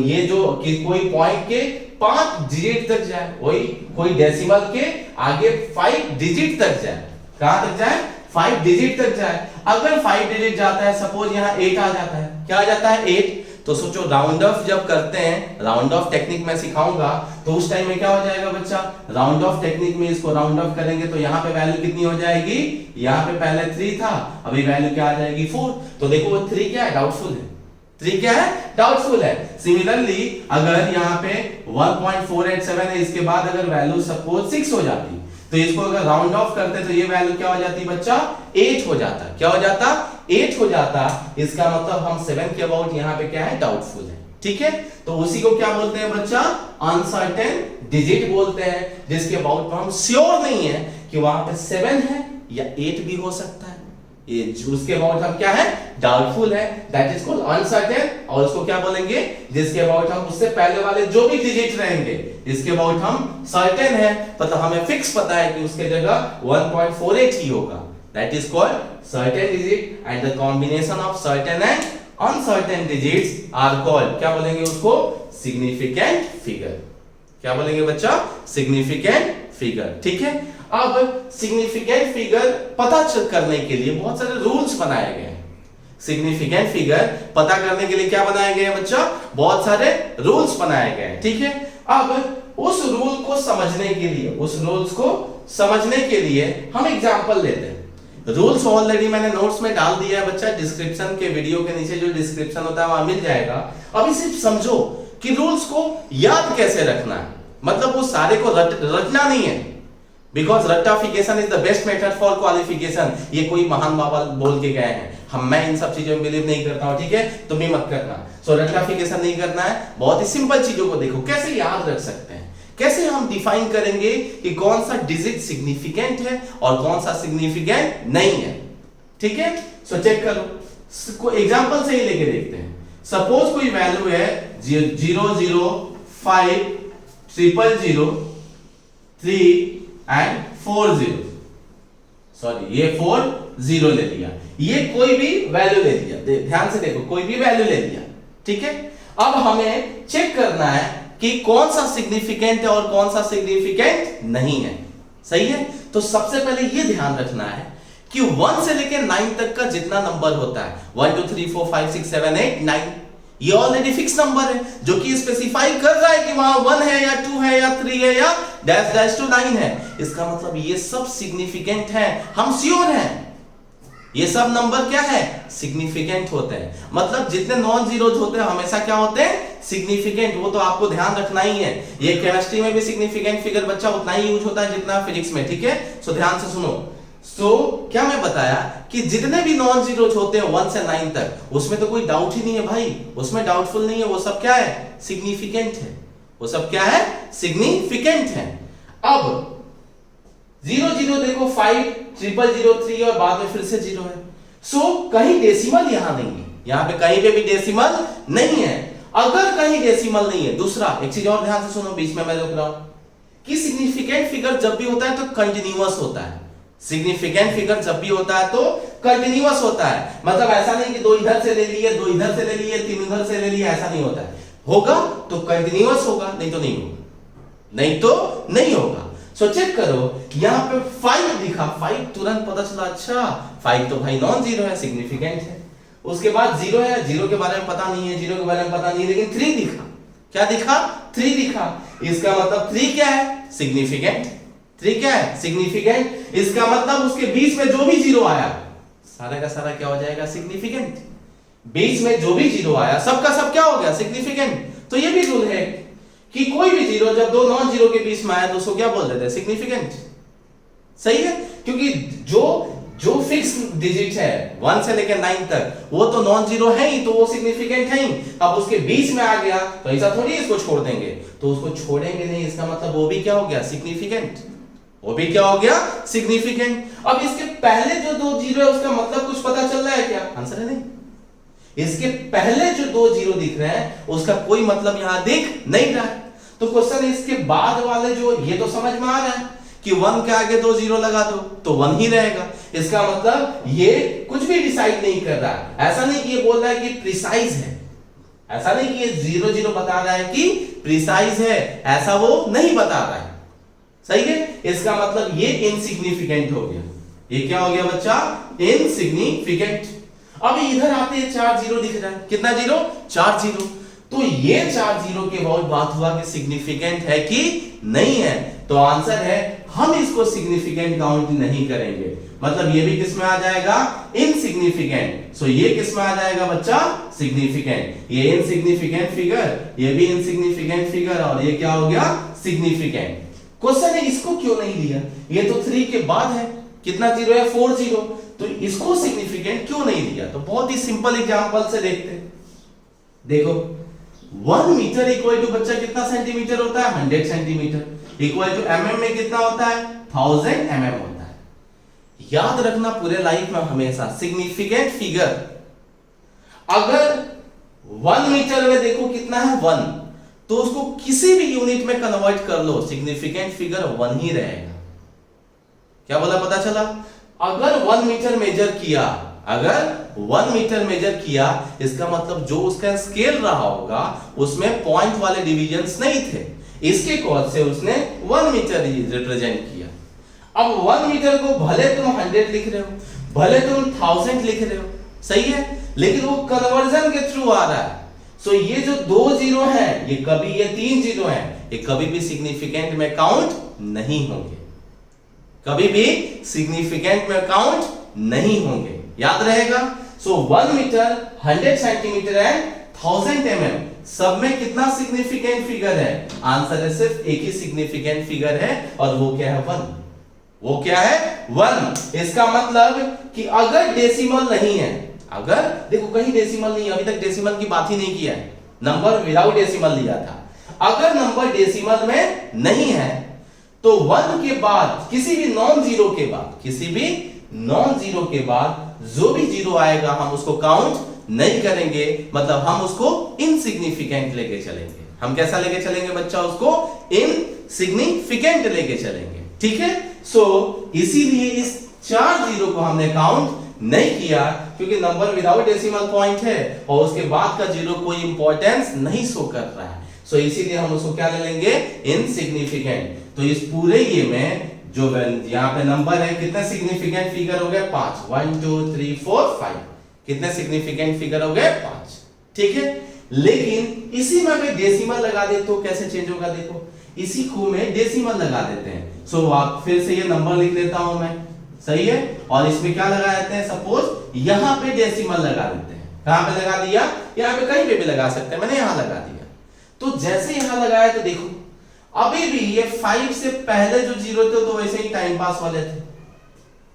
[SPEAKER 1] ये जो कि कोई पॉइंट के 5 डिजिट तक जाए, वही कोई डेसिमल के आगे 5 डिजिट तक जाए। कहां तक जाए, 5 डिजिट तक जाए। अगर 5 डिजिट जाता है, सपोज यहां 8 आ जाता है, क्या आ जाता है 8, तो सोचो राउंड ऑफ जब करते हैं, राउंड ऑफ टेक्निक मैं सिखाऊंगा, तो उस टाइम में क्या हो जाएगा बच्चा, राउंड ऑफ टेक्निक में इसको राउंड ऑफ करेंगे तो यहाँ पे वैल्यू कितनी हो जाएगी, यहाँ पे पहले 3 था, अभी वैल्यू क्या आ जाएगी 4। तो देखो वो 3 क्या है, डाउटफुल है। 3 क्या है, डाउटफुल है। सिमिलरली अगर यहाँ पे 1.487 है, इसके बाद अगर वैल्यू सपोज 6 हो जाती, तो इसको अगर राउंड ऑफ करते तो ये वैल्यू क्या हो जाती बच्चा, 8 हो जाता। क्या हो जाता, 8 हो जाता। इसका मतलब हम 7 के अबाउट यहाँ पे क्या है, डाउटफुल है। ठीक है, तो उसी को क्या बोलते हैं बच्चा, अनसर्टेन डिजिट बोलते हैं, जिसके अबाउट हम श्योर नहीं है कि वहां पे 7 है या 8 भी हो सकता है। ये उसके अबाउट हम क्या है, डाउटफुल है, दैट इज कॉल्ड अनसर्टेन। और उसको क्या बोलेंगे, जिसके अबाउट हम उससे पहले वाले जो भी डिजिट रहेंगे इसके अबाउट हम सर्टेन है, मतलब हमें फिक्स पता है कि उसके जगह 1.48 ही होगा, that is called certain digit. And the combination of certain and uncertain digits are called, क्या बोलेंगे उसको, सिग्निफिकेंट फिगर। क्या बोलेंगे बच्चा, सिग्निफिकेंट फिगर। ठीक है, अब सिग्निफिकेंट फिगर पता करने के लिए बहुत सारे रूल्स बनाए गए हैं। सिग्निफिकेंट फिगर पता करने के लिए क्या बनाए गए हैं बच्चा, बहुत सारे रूल्स बनाए गए हैं। ठीक है, अब उस रूल को समझने के लिए, उस रूल्स को समझने के लिए हम एग्जांपल लेते हैं। रूल्स ऑलरेडी मैंने नोट्स में डाल दिया है बच्चा, डिस्क्रिप्शन के वीडियो के नीचे जो डिस्क्रिप्शन होता है वहां मिल जाएगा। अभी सिर्फ समझो कि रूल्स को याद कैसे रखना है, मतलब वो सारे को रटना नहीं है, बिकॉज रट्टाफिकेशन is the best method for qualification. ये कोई महान बाबा बोल के गए हैं, मैं इन सब चीजों में बिलीव नहीं करता हूं। ठीक है, तुम भी मत करना। सो रट्टाफिकेशन नहीं करना है, बहुत ही सिंपल चीजों को देखो कैसे याद रख सकते हैं। कैसे हम डिफाइन करेंगे कि कौन सा डिजिट सिग्निफिकेंट है और कौन सा सिग्निफिकेंट नहीं है। ठीक है, सो चेक करो, एग्जांपल से ही लेके देखते हैं। सपोज कोई वैल्यू है 0050003 एंड 40, सॉरी ये 40 ले लिया, ये कोई भी वैल्यू ले लिया, ध्यान से देखो, कोई भी वैल्यू ले लिया। ठीक है, अब हमें चेक करना है कि कौन सा सिग्निफिकेंट है और कौन सा सिग्निफिकेंट नहीं है। सही है, तो सबसे पहले ये ध्यान रखना है कि 1 से लेकर 9 तक का जितना नंबर होता है, 1 2 3 4 5 6 7 8 9, ये ऑलरेडी फिक्स नंबर है जो कि स्पेसिफाई कर रहा है कि वहां 1 है या 2 है या 3 है या डैश डैश टू 9 है। इसका मतलब ये सब सिग्निफिकेंट है, हम श्योर हैं ये सब नंबर क्या है, सिग्निफिकेंट होते हैं। मतलब जितने नॉन जीरोज होते हैं हमेशा क्या होते हैं, सिग्निफिकेंट। वो तो आपको ध्यान रखना ही है। ये केमिस्ट्री में भी सिग्निफिकेंट फिगर बच्चा उतना ही यूज होता है जितना फिजिक्स में। ठीक है, सो ध्यान से सुनो। क्या मैं बताया कि जितने भी नॉन जीरोज होते हैं 1 से 9 तक, उसमें तो कोई डाउट ही नहीं है भाई, उसमें डाउटफुल नहीं है, वो सब क्या है, सिग्निफिकेंट है। वो सब क्या है, सिग्निफिकेंट है। अब 0 0 देखो 5 0 0 3 और बाद में फिर से 0 है। सो कहीं डेसिमल यहां नहीं है, यहां पे कहीं पे भी डेसिमल नहीं है। अगर कहीं डेसिमल नहीं है, दूसरा एक चीज और ध्यान से सुनो, बीच में मैं रोक रहा हूं कि सिग्निफिकेंट फिगर जब भी होता है तो कंटिन्यूअस होता है। सिग्निफिकेंट फिगर जब भी होता है तो कंटिन्यूअस होता है, मतलब ऐसा नहीं कि 2 इधर से ले लिए, 2 इधर से ले लिए, 3 उधर से ले लिए, ऐसा नहीं होता है। होगा तो कंटिन्यूअस होगा, नहीं तो नहीं होगा, नहीं तो नहीं होगा। सो चेक करो, यहां पे 5 दिखा, 5 तुरंत पता चला, अच्छा 5 तो भाई नॉन जीरो है, सिग्निफिकेंट है। उसके बाद 0 है, 0 के बारे में पता नहीं है, 0 के बारे में पता नहीं है, लेकिन 3 दिखा। क्या दिखा, 3 दिखा। इसका मतलब 3 क्या है, सिग्निफिकेंट। 3 क्या है, सिग्निफिकेंट। इसका मतलब उसके बीच में जो भी 0 आया सारा का सारा क्या हो जाएगा, सिग्निफिकेंट। बीच में जो भी 0 आया सबका सब क्या हो गया, सिग्निफिकेंट। तो ये भी रूल है कि कोई भी 0 जब 2 नॉन जीरो के बीच में आया तो उसको क्या बोल देते हैं, सिग्निफिकेंट। सही है, क्योंकि जो जो फिक्स डिजिट है 1 से लेकर 9 तक वो तो नॉन जीरो है ही, तो वो सिग्निफिकेंट है ही। अब उसके बीच में आ गया तो ऐसा थोड़ी इसको छोड़ देंगे, तो उसको छोड़ेंगे नहीं, इसका मतलब वो भी क्या हो गया, सिग्निफिकेंट। वो भी क्या हो गया, सिग्निफिकेंट। अब इसके पहले जो 2 जीरो है उसका मतलब कुछ पता चल रहा है क्या, आंसर है नहीं। इसके पहले जो 2 जीरो दिख रहे हैं उसका कोई मतलब यहां दिख नहीं रहा है। तो क्वेश्चन इसके बाद वाले जो, ये तो समझ में आ रहा है कि 1 के आगे 2 जीरो लगा दो तो 1 ही रहेगा। इसका मतलब ये कुछ भी डिसाइड नहीं कर रहा है। ऐसा नहीं कि ये बोल रहा है कि प्रिसाइज है, ऐसा नहीं कि ये 0 0 बता रहा है कि प्रिसाइज है, ऐसा वो नहीं बता रहा है। सही है, इसका मतलब ये इनसिग्निफिकेंट हो गया। ये क्या हो गया बच्चा, इनसिग्निफिकेंट। अब इधर आते हैं 4 जीरो दिख रहा है, कितना जीरो, 4 जीरो। तो ये 4 जीरो के बाद बात हुआ कि सिग्निफिकेंट है कि नहीं है, तो आंसर है हम इसको सिग्निफिकेंट काउंट नहीं करेंगे। मतलब ये भी किस में आ जाएगा, इनसिग्निफिकेंट। सो ये किस में आ जाएगा बच्चा, सिग्निफिकेंट। ये इनसिग्निफिकेंट फिगर, ये भी इनसिग्निफिकेंट फिगर, और ये क्या हो गया, सिग्निफिकेंट। क्वेश्चन है इसको क्यों नहीं लिया, ये तो 3 के बाद है, कितना जीरो है, 4 जीरो, तो इसको सिग्निफिकेंट क्यों नहीं लिया। तो बहुत ही सिंपल एग्जांपल से देखते हैं। देखो 1 मीटर इक्वल टू बच्चा कितना सेंटीमीटर होता है, 100 सेंटीमीटर। इक्वल टू mm में कितना होता है, 1000 mm होता है। याद रखना पूरे लाइफ में हमेशा सिग्निफिकेंट फिगर अगर 1 मीटर में देखो कितना है 1, तो उसको किसी भी यूनिट में कन्वर्ट कर लो, सिग्निफिकेंट फिगर 1 ही रहेगा। क्या बोला, पता चला। अगर 1 मीटर मेजर किया, अगर 1 मीटर मेजर किया, इसका मतलब जो उसका स्केल रहा होगा उसमें पॉइंट वाले डिविजन्स नहीं थे, इसके कॉज से उसने 1 मीटर रिप्रेजेंट किया। अब 1 मीटर को भले तुम 100 लिख रहे हो, भले तुम 1000 लिख रहे हो, सही है, लेकिन वो कन्वर्जन के थ्रू आ रहा है। सो ये जो 2 जीरो है, ये कभी, ये 3 जीरो है, ये कभी भी सिग्निफिकेंट में काउंट नहीं होंगे, कभी भी सिग्निफिकेंट में काउंट नहीं होंगे, याद रहेगा। सो 1 मीटर, 100 सेंटीमीटर एंड 1000 mm सब में कितना सिग्निफिकेंट फिगर है, आंसर है सिर्फ एक ही सिग्निफिकेंट फिगर है, और वो क्या है, 1। वो क्या है, 1। इसका मतलब कि अगर डेसिमल नहीं है, अगर देखो कहीं डेसिमल नहीं, अभी तक डेसिमल की बात ही नहीं किया है, नंबर विदाउट डेसिमल लिया था। अगर नंबर डेसिमल में नहीं है तो 1 के बाद किसी भी नॉन जीरो के बाद, किसी भी नॉन जीरो के बाद जो भी जीरो आएगा हम उसको काउंट नहीं करेंगे, मतलब हम उसको इनसिग्निफिकेंट लेके चलेंगे। हम कैसा लेके चलेंगे बच्चा, उसको इनसिग्निफिकेंट लेके चलेंगे, ठीक है। सो इसीलिए इस 4 जीरो को हमने काउंट नहीं किया, क्योंकि नंबर विदाउट डेसिमल पॉइंट है और उसके बाद का जीरो कोई इंपॉर्टेंस नहीं शो कर रहा है। सो इसीलिए हम उसको क्या ले लेंगे, इनसिग्निफिकेंट। तो इस पूरे ये में जो यहाँ पे नंबर है, कितने सिग्निफिकेंट फिगर हो गए, 5। 1 2 3 4 5, कितने सिग्निफिकेंट फिगर हो गए, 5, ठीक है। लेकिन इसी में अगर डेसिमल लगा दे तो कैसे चेंज होगा, देखो इसी को में डेसिमल लगा देते हैं। सो आप फिर से ये नंबर लिख देता हूं मैं, सही है, और इसमें क्या लगा देते हैं, सपोज यहां पे डेसिमल लगा देते हैं। कहां पे लगा दिया, यहां पे कहीं पे भी लगा सकते हैं, मैंने यहां लगा दिया। तो जैसे यहां लगाया तो देखो अभी भी ये 5 से पहले जो जीरो थे तो वैसे ही टाइम पास वाले थे,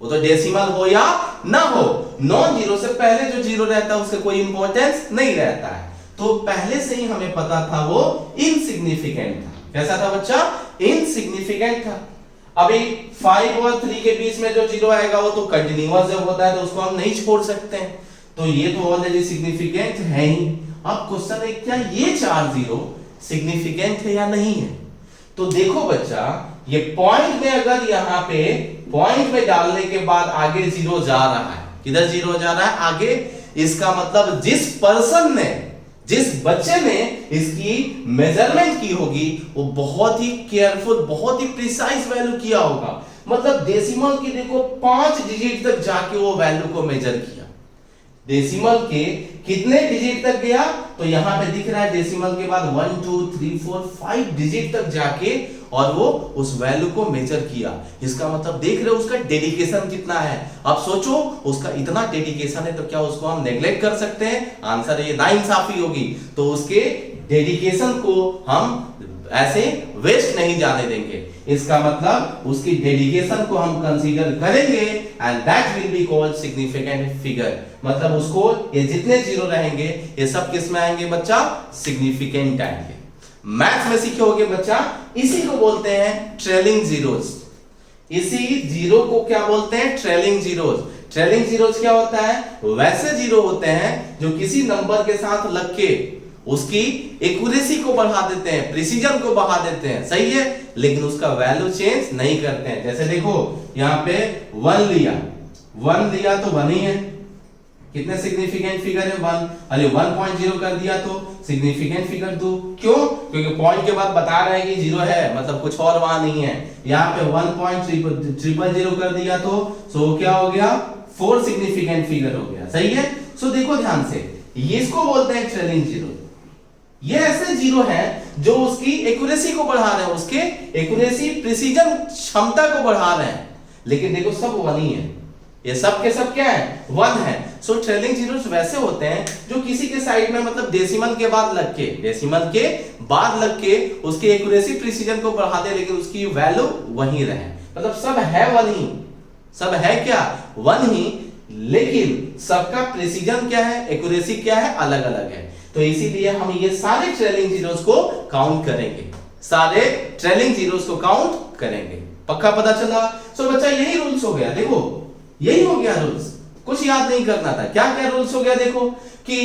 [SPEAKER 1] वो तो डेसिमल हो या ना हो, नॉन जीरो से पहले जो जीरो रहता है उसका कोई इंपॉर्टेंस नहीं रहता है। तो पहले से ही हमें पता था वो इनसिग्निफिकेंट था। कैसा था बच्चा, इनसिग्निफिकेंट था। अभी 5 और 3 के बीच में जो जीरो आएगा वो तो कंटिन्यूअस जब होता है तो उसको हम नहीं छोड़ सकते हैं, तो ये तो ऑलरेडी सिग्निफिकेंट है ही। अब क्वेश्चन है क्या ये 4 जीरो सिग्निफिकेंट है या नहीं है। तो देखो बच्चा, ये पॉइंट में अगर यहाँ पे पॉइंट में डालने के बाद आगे जीरो जा रहा है, किधर जीरो जा रहा है, आगे, इसका मतलब जिस पर्सन ने, जिस बच्चे ने इसकी मेजरमेंट की होगी वो बहुत ही केयरफुल, बहुत ही प्रिसाइज वैल्यू किया होगा। मतलब डेसिमल की देखो 5 डिजिट तक जाके वो वैल्यू को मेजर किया। डेसिमल के कितने डिजिट तक गया, तो यहां पे दिख रहा है डेसिमल के बाद 1 2 3 4 5 डिजिट तक जाके और वो उस वैल्यू को मेजर किया। इसका मतलब देख रहे हो उसका डेडिकेशन कितना है। अब सोचो उसका इतना डेडिकेशन है तो क्या उसको हम नेग्लेक्ट कर सकते हैं, आंसर ये नाइंसाफी होगी। तो उसके डेडिकेशन को हम ऐसे वेस्ट नहीं जाने देंगे। इसका मतलब उसकी डेडिकेशन को हम कंसीडर करेंगे and that will be called significant figure. मतलब उसको ये जितने जीरो रहेंगे ये सब किस में आएंगे बच्चा? सिग्निफिकेंट आएंगे। मैथ्स में सीखे होगे बच्चा, इसी को बोलते हैं ट्रेलिंग जीरोस। इसी जीरो को क्या बोलते हैं? Trailing zeros. ट्रेलिंग जीरोस क्या होता है? वैसे जीरो होते हैं जो किसी नंबर के साथ लग के उसकी एक्यूरेसी को बढ़ा देते हैं, प्रिसीजन को बढ़ा देते हैं, सही है, लेकिन उसका वैल्यू चेंज नहीं करते हैं। जैसे देखो यहाँ पे 1 लिया तो 1 ही है। कितने सिग्निफिकेंट फिगर है? 1। अरे 1.0 कर दिया तो सिग्निफिकेंट फिगर 2। क्यों? क्योंकि पॉइंट के बाद बता रहे हैं कि जीरो है, मतलब कुछ और वहां नहीं है। यहाँ पे 1.000 कर दिया तो सो क्या हो गया? 4 सिग्निफिकेंट फिगर हो गया, सही है। सो देखो ध्यान से, ये इसको बोलते हैं ट्रेलिंग जीरो। ये ऐसे जीरो है जो उसकी एक्यूरेसी को बढ़ा रहे हैं, उसके एक्यूरेसी प्रिसीजन क्षमता को बढ़ा रहे हैं, लेकिन देखो सब 1 ही है। ये सब के सब क्या है? 1 है। सो ट्रेलिंग जीरोस वैसे होते हैं जो किसी के साइड में मतलब डेसिमल के बाद लग के उसकी एक्यूरेसी प्रिसीजन को बढ़ा दे, लेकिन उसकी वैल्यू वही रहे। मतलब सब है 1 ही, सब है क्या? 1 ही, लेकिन सबका प्रिसीजन क्या है, एक्यूरेसी क्या है, अलग अलग है। तो इसीलिए हम ये सारे ट्रेलिंग जीरोस को काउंट करेंगे, सारे ट्रेलिंग जीरोस को काउंट करेंगे। पक्का पता चला? सो बच्चा यही रूल्स हो गया, देखो यही हो गया रूल्स, कुछ याद नहीं करना था। क्या क्या रूल्स हो गया? देखो कि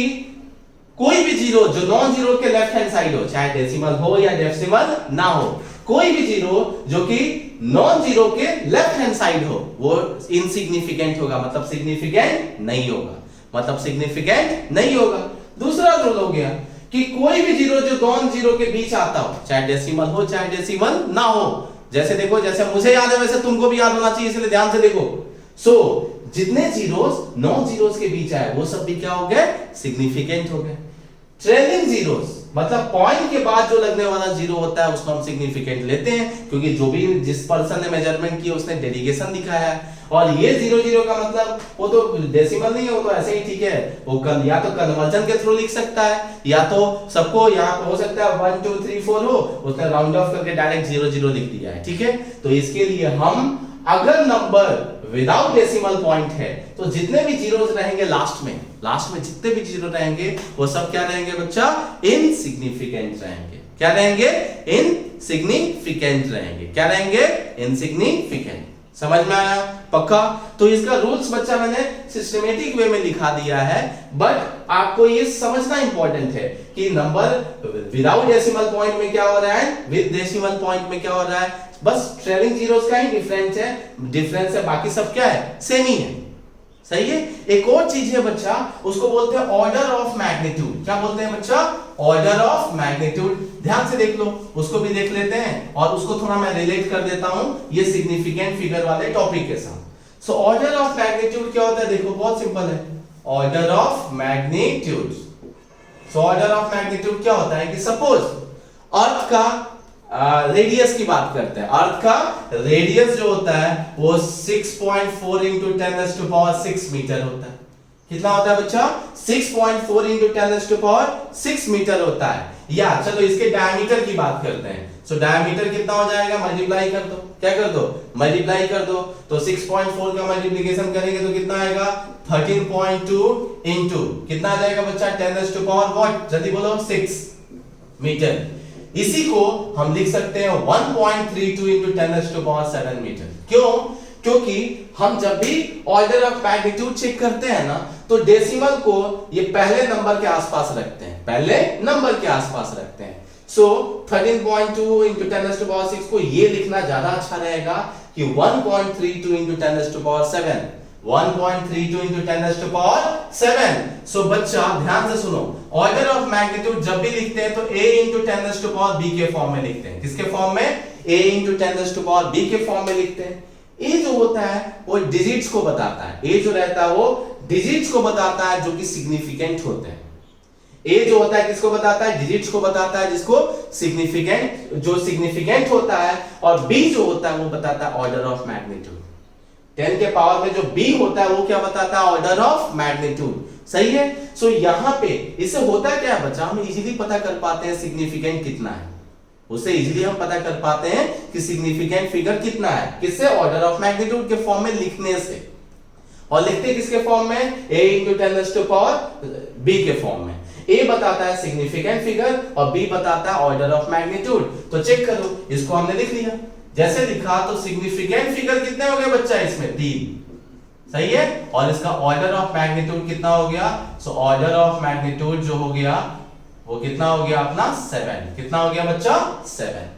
[SPEAKER 1] कोई भी जीरो जो नॉन जीरो के लेफ्ट हैंड साइड हो, चाहे डेसिमल हो या डेसिमल ना हो, कोई भी जीरो जो कि नॉन जीरो के लेफ्ट हैंड साइड हो वो इनसिग्निफिकेंट होगा, मतलब सिग्निफिकेंट नहीं होगा, मतलब सिग्निफिकेंट नहीं होगा। दूसरा रूल हो गया कि कोई भी जीरो जो नॉन जीरो के बीच आता हो, चाहे डेसिमल हो चाहे डेसिमल ना हो, जैसे देखो जैसे मुझे याद है वैसे तुमको भी याद होना चाहिए, इसलिए ध्यान से देखो। सो जितने जीरोस नॉन जीरोस के बीच आए वो सब भी क्या हो गए? सिग्निफिकेंट हो गए। ट्रेलिंग जीरोस मतलब पॉइंट के बाद जो लगने वाला जीरो होता है उसको हम सिग्निफिकेंट लेते हैं, क्योंकि जो भी जिस पर्सन ने मेजरमेंट किया उसने डेडिकेशन दिखाया है। और ये 0 का मतलब वो तो डेसिमल नहीं है, वो तो ऐसे ही ठीक है, वो या तो कन्वर्जन के थ्रू लिख सकता है, या तो सबको यहाँ पे हो सकता है 1 2 3 4 हो, उसने राउंड ऑफ करके डायरेक्ट 0 लिख दिया है, ठीक है। तो इसके लिए हम अगर नंबर विदाउट डेसिमल पॉइंट है तो जितने भी जीरोस रहेंगे लास्ट में जितने भी जीरो रहेंगे वो सब क्या रहेंगे बच्चा? इनसिग्निफिकेंट रहेंगे। क्या रहेंगे? इनसिग्निफिकेंट रहेंगे। क्या रहेंगे? इनसिग्निफिकेंट। समझ में आया? पक्का? तो इसका रूल्स बच्चा मैंने सिस्टमेटिक वे में लिखा दिया है, बट आपको ये समझना इंपॉर्टेंट है कि नंबर विदाउट डेसिमल पॉइंट में क्या हो रहा है, विद डेसिमल पॉइंट में क्या हो रहा है। बस ट्रेलिंग जीरोस का ही डिफरेंस है, बाकी सब क्या है? सेम ही है, सही है। एक और चीज है बच्चा, उसको बोलते हैं ऑर्डर ऑफ मैग्नीट्यूड। क्या बोलते हैं बच्चा? Order of magnitude. ध्यान से देख लो, उसको भी देख लेते हैं और उसको थोड़ा मैं रिलेट कर देता हूं ये सिग्निफिकेंट फिगर वाले टॉपिक के साथ। सो ऑर्डर ऑफ मैग्नीट्यूड क्या होता है? देखो बहुत सिंपल है, order of magnitude. So order of magnitude क्या होता है कि सपोज अर्थ का रेडियस की बात करते हैं, अर्थ का रेडियस जो होता है वो 6.4 into 10⁶ मीटर होता है। कितना होता है बच्चा? 6.4 into 10⁶ मीटर होता है। या चलो इसके डायमीटर की बात करते हैं। सो डायमीटर कितना हो जाएगा? मल्टीप्लाई कर दो। क्या कर दो? मल्टीप्लाई कर दो। तो 6.4 का मल्टीप्लिकेशन करेंगे तो कितना आएगा? 13.2 इंटू कितना आ जाएगा बच्चा? 10⁻⁷ जल्दी बोलो 6 मीटर। इसी को हम लिख सकते हैं 1.32 into 10⁻⁷ मीटर। क्यों? क्योंकि हम जब भी ऑर्डर ऑफ मैग्नीट्यूड चेक करते हैं ना तो डेसिमल को ये पहले नंबर के आसपास रखते हैं, पहले नंबर के आसपास रखते हैं। सो 13.2 into 10⁻⁶ को ये लिखना ज्यादा अच्छा रहेगा कि 1.32 into 10⁻⁷, 1.32 into 10⁻⁷। सो बच्चा ध्यान से सुनो, ऑर्डर ऑफ मैग्नीट्यूड जब भी लिखते हैं तो a into 10⁻⁵ के फॉर्म में लिखते हैं। किसके फॉर्म में? a into 10⁻⁵ के फॉर्म में लिखते हैं। a जो होता है वो डिजिट्स को बताता है, a जो रहता है वो डिजिट्स को बताता है जो कि सिग्निफिकेंट होते हैं। a जो होता है किसको बताता है? डिजिट्स को बताता है, जिसको सिग्निफिकेंट होता है। और b जो होता है वो बताता है ऑर्डर ऑफ मैग्नीट्यूड। 10 के पावर में जो b होता है वो क्या बताता है? Order of magnitude. सही है। सो यहां पे इससे होता क्या है बच्चा? हम इजीली पता कर पाते हैं सिग्निफिकेंट कितना है। उससे इजीली हम पता कर पाते हैं कि सिग्निफिकेंट फिगर कितना है, किससे, ऑर्डर ऑफ मैग्नीट्यूड के फॉर्म में लिखने से। और लिखते किसके फॉर्म में, a into 10 raised to power b के फॉर्म में। a बताता है सिग्निफिकेंट फिगर और b बताता है ऑर्डर ऑफ मैग्नीट्यूड। तो चेक करो, इसको हमने लिख लिया, जैसे लिखा तो सिग्निफिकेंट फिगर कितने हो गए बच्चा, इसमें 3, सही है, और इसका ऑर्डर ऑफ मैग्नीट्यूड कितना हो गया, सो ऑर्डर ऑफ मैग्नीट्यूड जो हो गया वो कितना हो गया अपना 7, कितना हो गया बच्चा 7,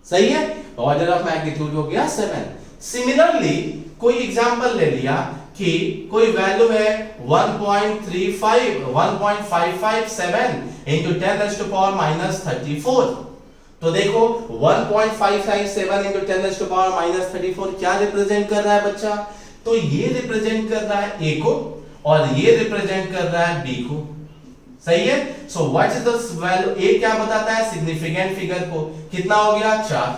[SPEAKER 1] सही है, ऑर्डर ऑफ मैग्नीट्यूड हो गया 7। सिमिलरली कोई एग्जांपल ले लिया कि कोई वैल्यू है 1.557 into 10 raised to power minus 34। तो देखो 1.557 into 10 raised to power minus 34 क्या रिप्रेजेंट कर रहा है बच्चा, तो ये रिप्रेजेंट कर रहा है a को और ये रिप्रेजेंट कर रहा है b को, सही है। So what is the value, a क्या बताता है सिग्निफिकेंट फिगर को, कितना हो गया 4,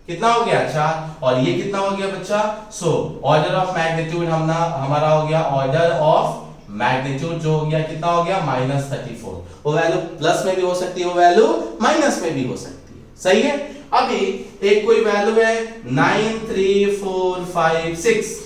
[SPEAKER 1] कितना हो गया 4, और ये कितना हो गया बच्चा, सो ऑर्डर ऑफ मैग्नीट्यूड हमारा हो गया, ऑर्डर ऑफ मैग्नीट्यूड जो हो गया कितना हो गया -34। वो वैल्यू प्लस में भी हो सकती है, वो वैल्यू माइनस में भी हो सकती है, सही है। अभी एक कोई वैल्यू है 93456,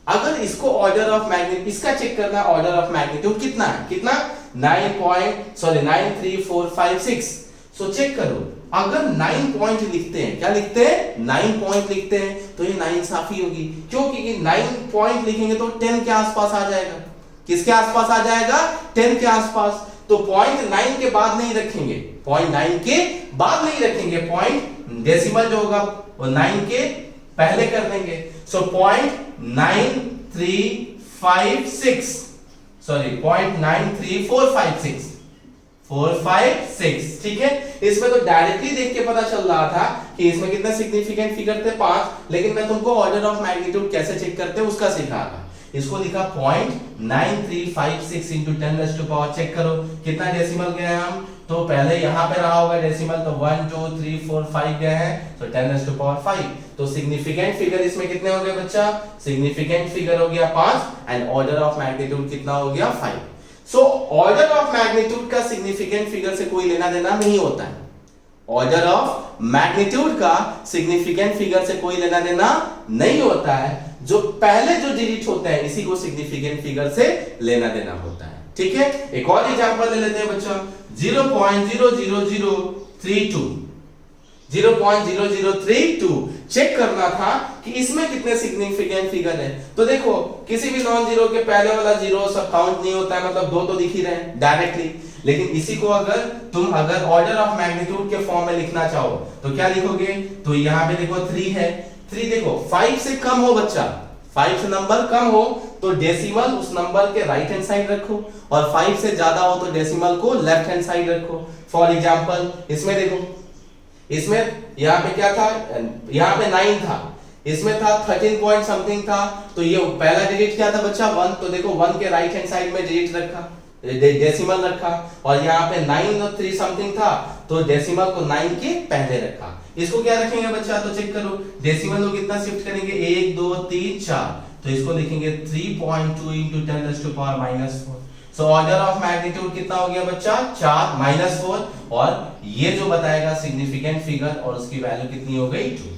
[SPEAKER 1] अगर इसको ऑर्डर ऑफ मैग्नीट्यूड, इसका चेक करना है ऑर्डर ऑफ मैग्नीट्यूड कितना है, कितना 93456। सो चेक करो, अगर 9 पॉइंट लिखते हैं, क्या लिखते हैं 9 पॉइंट लिखते हैं, तो ये 9 साफी होगी, क्योंकि 9 पॉइंट लिखेंगे तो 10 के आसपास आ जाएगा, किसके आसपास आ जाएगा 10 के आसपास। तो पॉइंट 9 के बाद नहीं रखेंगे, पॉइंट 9 के बाद नहीं रखेंगे, पॉइंट डेसिमल जो होगा वो 9 के पहले कर देंगे। सो पॉइंट 93456, ठीक है। इसमें तो डायरेक्टली देख के पता चल रहा था कि इसमें कितने सिग्निफिकेंट फिगर थे 5, लेकिन मैं तुमको ऑर्डर ऑफ मैग्नीट्यूड कैसे चेक करते हैं उसका सिखा था। इसको लिखा 0.9356 into 10 raised to power, check करो कितना डेसिमल गए हैं हम, तो पहले यहां पे रहा होगा डेसिमल, तो 1 2 3 4 5 गए हैं, तो 10 raised to power 5। तो सिग्निफिकेंट फिगर इसमें कितने हो गए बच्चा, सिग्निफिकेंट फिगर हो गया 5 एंड ऑर्डर ऑफ मैग्नीट्यूड कितना हो गया 5। सो ऑर्डर ऑफ मैग्नीट्यूड का सिग्निफिकेंट फिगर से कोई लेना देना नहीं होता है, ऑर्डर ऑफ मैग्नीट्यूड का सिग्निफिकेंट फिगर से कोई लेना देना नहीं होता है, जो पहले जो डिजिट होते हैं इसी को सिग्निफिकेंट फिगर से लेना देना होता है, ठीक है। एक और एग्जांपल ले लेते हैं बच्चा, 0.00032 चेक करना था कि इसमें कितने सिग्निफिकेंट फिगर है। तो देखो किसी भी नॉन जीरो के पहले वाला जीरो सब काउंट नहीं होता है, मतलब 2 तो दिख ही रहे हैं डायरेक्टली, लेकिन इसी को अगर तुम ऑर्डर ऑफ मैग्नीट्यूड के फॉर्म में लिखना चाहो तो क्या लिखोगे, तो यहाँ पे देखो 3 है, 3 देखो 5 से कम हो बच्चा, 5 से नंबर कम हो तो डेसिमल उस नंबर के राइट हैंड साइड रखो, और 5 से ज्यादा हो तो डेसिमल को लेफ्ट हैंड साइड रखो। फॉर एग्जांपल इसमें देखो, इसमें यहाँ पे क्या था, यहाँ पे 9 था, इसमें था 13 पॉइंट समथिंग था, तो ये पहला डिजिट क्या था बच्चा 1, तो देखो 1 के राइट हैंड साइड में डिजिट रखा, डेसिमल रखा, और यहाँ पे 9 और 3 समथिंग था तो डेसिमल को 9 के पहले रखा। इसको क्या रखेंगे बच्चा, तो चेक करो डेसिमल को कितना शिफ्ट करेंगे 1 2 3 4, तो इसको लिखेंगे 3.2 into 10 raised to power -4। So order of magnitude कितना हो गया बच्चा 4 -4, और ये जो बताएगा सिग्निफिकेंट फिगर, और उसकी वैल्यू कितनी हो गई 2,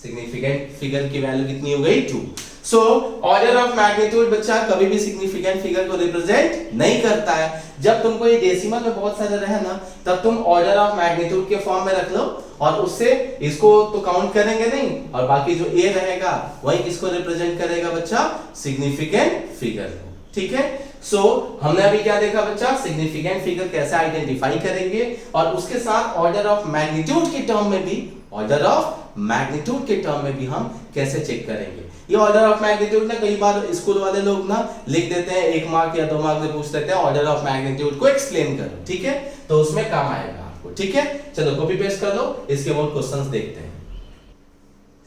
[SPEAKER 1] सिग्निफिकेंट फिगर की वैल्यू कितनी हो गई 2। सो ऑर्डर ऑफ मैग्नीट्यूड बच्चा कभी भी सिग्निफिकेंट फिगर को रिप्रेजेंट नहीं करता है। जब तुमको ये डेसिमल में बहुत सारे रहे ना, तब तुम ऑर्डर ऑफ मैग्नीट्यूड के फॉर्म में रख लो, और उससे इसको तो काउंट करेंगे नहीं, और बाकी जो ए रहेगा वही किसको रिप्रेजेंट करेगा बच्चा, सिग्निफिकेंट फिगर को, ठीक है। सो हमने अभी क्या देखा बच्चा, सिग्निफिकेंट फिगर कैसे आइडेंटिफाई करेंगे, और उसके साथ ऑर्डर ऑफ मैग्नीट्यूड के टर्म में भी, ऑर्डर ऑफ मैग्नीट्यूड के टर्म में भी हम कैसे चेक करेंगे। ये ऑर्डर ऑफ मैग्नीट्यूड ना कई बार स्कूल वाले लोग ना लिख देते हैं, 1 मार्क या 2 मार्क में पूछ देते हैं ऑर्डर ऑफ मैग्नीट्यूड को एक्सप्लेन करो, ठीक है, तो उसमें काम आएगा आपको, ठीक है। चलो कॉपी पेस्ट कर लो, इसके बाद क्वेश्चंस देखते हैं।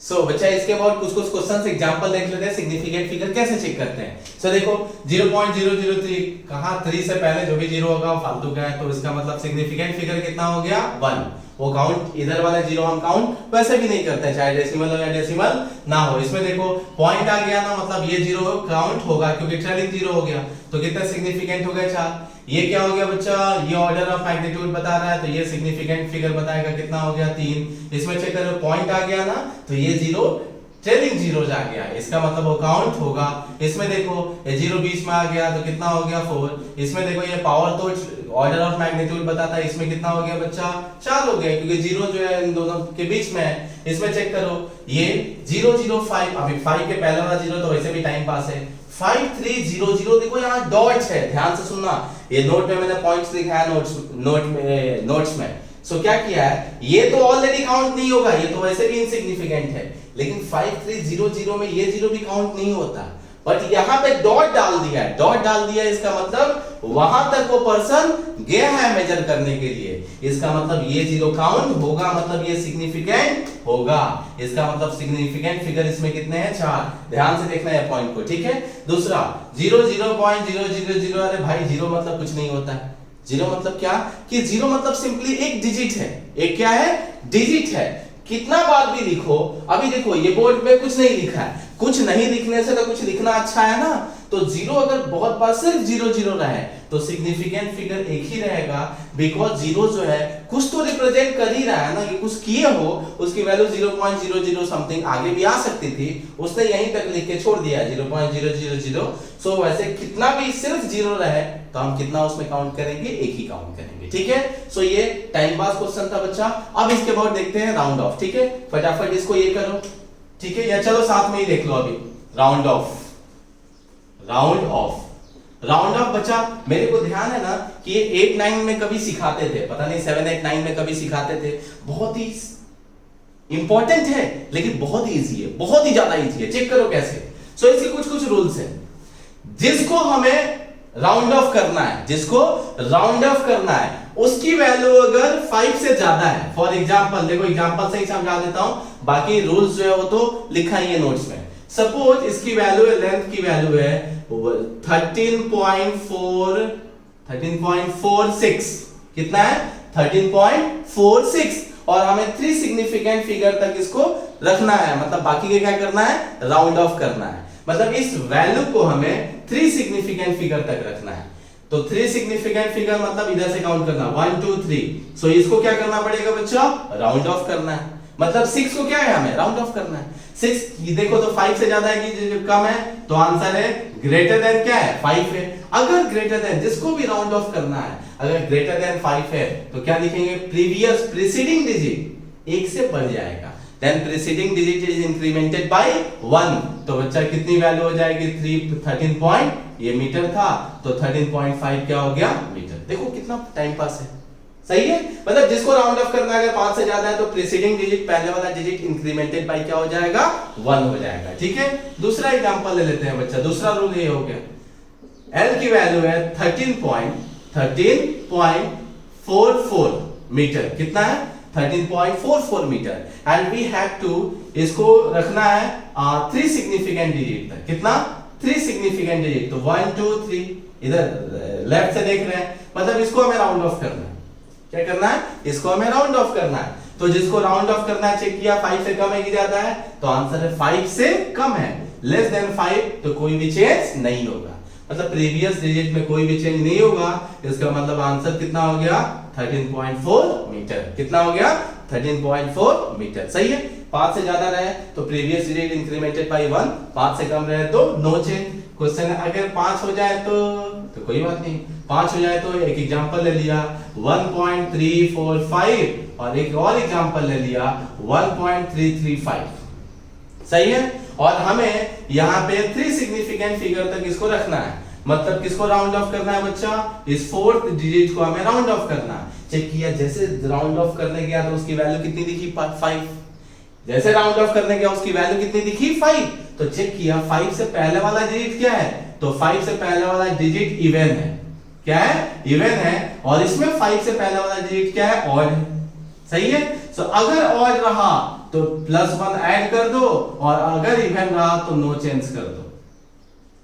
[SPEAKER 1] सो बच्चा इसके बाद कुछ क्वेश्चंस एग्जांपल देख लेते हैं, सिग्निफिकेंट फिगर कैसे चेक करते हैं। सो देखो 0.003, कहा 3 से पहले जो भी जीरो होगा वो फालतू का है, तो इसका मतलब सिग्निफिकेंट फिगर कितना हो गया 1। वो काउंट इधर वाले जीरो हम काउंट वैसे भी नहीं करते, चाहे डेसिमल हो या डेसिमल ना हो। इसमें देखो पॉइंट आ गया ना, मतलब ये जीरो काउंट होगा क्योंकि ट्रेलिंग जीरो हो गया, तो कितना सिग्निफिकेंट हो गया 4। ये क्या हो गया बच्चा, ये ऑर्डर ऑफ मैग्नीट्यूड बता रहा है, तो ये सिग्निफिकेंट फिगर बताएगा कितना हो गया 3। इसमें चेक करो पॉइंट आ गया ना, तो ये जीरो ट्रेलिंग जीरोज आ गया, इसका मतलब वो काउंट होगा। इसमें देखो ये जीरो बीच में आ गया तो कितना हो गया 4। इसमें देखो ये पावर तो ऑर्डर ऑफ मैग्नीट्यूड बताता है, इसमें कितना हो गया बच्चा 4 हो गया, क्योंकि जीरो जो है इन दोनों के बीच में है। इसमें चेक करो ये 0 0 5, अभी 5 के पहले वाला जीरो तो वैसे भी टाइम पास है। 5 3 0 0 देखो यहाँ डॉट है, ध्यान से सुनना, ये नोट में मैंने पॉइंट्स लिखा है नोट्स में। सो क्या किया है, ये तो ऑलरेडी काउंट नहीं होगा, ये तो वैसे भी इनसिग्निफिकेंट है, लेकिन 5 3 0 0 में ये जीरो भी काउंट नहीं होता, बट यहाँ पे डॉट डाल दिया है। डॉट डाल दिया इसका मतलब वहां तक वो पर्सन गया है मेजर करने के लिए, इसका मतलब ये जीरो काउंट होगा, मतलब ये सिग्निफिकेंट होगा। इसका मतलब सिग्निफिकेंट फिगर इसमें कितने हैं 4, ध्यान से देखना है पॉइंट को, ठीक है। दूसरा 0 0.000, अरे भाई जीरो मतलब कुछ नहीं होता है। जीरो मतलब क्या, कि जीरो मतलब सिंपली एक डिजिट है, एक क्या है डिजिट है, कितना बार भी लिखो। अभी देखो ये बोर्ड में कुछ नहीं लिखा है, कुछ नहीं लिखने से तो कुछ लिखना अच्छा है ना, तो जीरो अगर बहुत बार सिर्फ 0 0 रहे तो सिग्निफिकेंट फिगर एक ही रहेगा, बिकॉज जीरो जो है कुछ तो रिप्रेजेंट कर ही रहा है ना, कि कुछ किए हो, उसकी वैल्यू 0.00 समथिंग आगे भी आ सकती थी, उसने यहीं तक लिख के छोड़ दिया 0.000। सो वैसे कितना भी सिर्फ जीरो रहे तो हम कितना उसमें काउंट करेंगे, एक ही काउंट करेंगे, ठीक है। सो ये टाइम पास क्वेश्चन था बच्चा। अब इसके बाद देखते हैं राउंड ऑफ, ठीक है, फटाफट इसको ये करो, ठीक है, या चलो साथ में ही देख लो अभी राउंड ऑफ। राउंड ऑफ बच्चा मेरे को ध्यान है ना कि ये 8 9 में कभी सिखाते थे, पता नहीं 7 8 9 में कभी सिखाते थे, बहुत ही इंपॉर्टेंट है लेकिन बहुत ही इजी है, बहुत ही ज्यादा इजी है। चेक करो कैसे। सो इसके कुछ रूल्स हैं, जिसको हमें राउंड ऑफ करना है, जिसको राउंड ऑफ करना है उसकी वैल्यू अगर 5 से ज्यादा है, फॉर एग्जांपल देखो एग्जांपल से ही समझा देता हूं, बाकी रूल्स जो है वो तो लिखा ही है नोट्स में। सपोज इसकी वैल्यू है, लेंथ की वैल्यू है 13.46, कितना है 13.46, और हमें 3 सिग्निफिकेंट फिगर तक इसको रखना है, मतलब बाकी के क्या करना है राउंड ऑफ करना है, मतलब इस वैल्यू को हमें 3 सिग्निफिकेंट फिगर तक रखना है। तो 3 सिग्निफिकेंट फिगर मतलब इधर से काउंट करना 1 2 3। सो इसको क्या करना पड़ेगा बच्चा, राउंड ऑफ करना है, मतलब 6 को क्या है हमें राउंड ऑफ करना है। 6 देखो तो 5 से ज्यादा है कि कम है, तो आंसर है ग्रेटर देन क्या है 5 है। अगर ग्रेटर देन, जिसको भी राउंड ऑफ करना है, अगर ग्रेटर देन 5 है तो क्या लिखेंगे, प्रीवियस प्रीसीडिंग डिजिट 1 से बढ़ जाएगा, then preceding digit is incremented by 1, तो बच्चा कितनी वैल्यू हो जाएगी 13 पॉइंट, ये मीटर था तो 13.5 क्या हो गया मीटर। देखो कितना टाइम पास है, सही है। मतलब जिसको राउंड ऑफ करना है अगर 5 से ज्यादा है तो प्रीसीडिंग डिजिट, पहले वाला डिजिट इंक्रीमेंटेड बाय क्या हो जाएगा 1 हो जाएगा, ठीक है। दूसरा एग्जांपल ले लेते हैं बच्चा, दूसरा रूल ये हो गया, L की वैल्यू है 13.44 मीटर, कितना है 13.44 metre, and we have to इसको रखना है 3 सिग्निफिकेंट डिजिट तक, कितना 3 सिग्निफिकेंट डिजिट, तो 1 2 3 इधर लेफ्ट से देख रहे हैं, मतलब इसको हमें राउंड ऑफ करना है। क्या करना है, इसको हमें राउंड ऑफ करना है, तो जिसको राउंड ऑफ करना है चेक किया 5 से कम है कि ज्यादा है, तो आंसर है 5 से कम है, लेस देन 5 तो कोई भी चेंज नहीं होगा, मतलब प्रीवियस डिजिट में कोई भी चेंज नहीं होगा, इसका मतलब आंसर कितना हो गया 13.4 मीटर, कितना हो गया 13.4 मीटर, सही है। 5 से ज्यादा रहे तो प्रीवियस डिजिट इंक्रीमेंटेड बाय 1, 5 से कम रहे तो नो चेंज। क्वेश्चन अगर 5 हो जाए तो कोई बात नहीं, 5 हो जाए तो एक एग्जांपल ले लिया 1.345 और एक और एग्जांपल ले लिया 1.335, सही है। और हमें यहाँ पे 3 सिग्निफिकेंट फिगर तक इसको रखना है, मतलब किसको राउंड ऑफ करना है बच्चा, इस 4th डिजिट को हमें राउंड ऑफ करना है। चेक किया जैसे राउंड ऑफ करने गया तो उसकी वैल्यू कितनी दिखी 5, जैसे राउंड ऑफ करने गया उसकी वैल्यू कितनी दिखी 5, तो चेक किया 5 से पहले वाला डिजिट क्या है, तो 5 से पहले वाला डिजिट इवन है, क्या है इवन है, और इसमें 5 से पहले वाला डिजिट क्या है ऑड है, सही है। सो अगर ऑड रहा तो +1 ऐड कर दो, और अगर इवन रहा तो नो चेंज कर दो,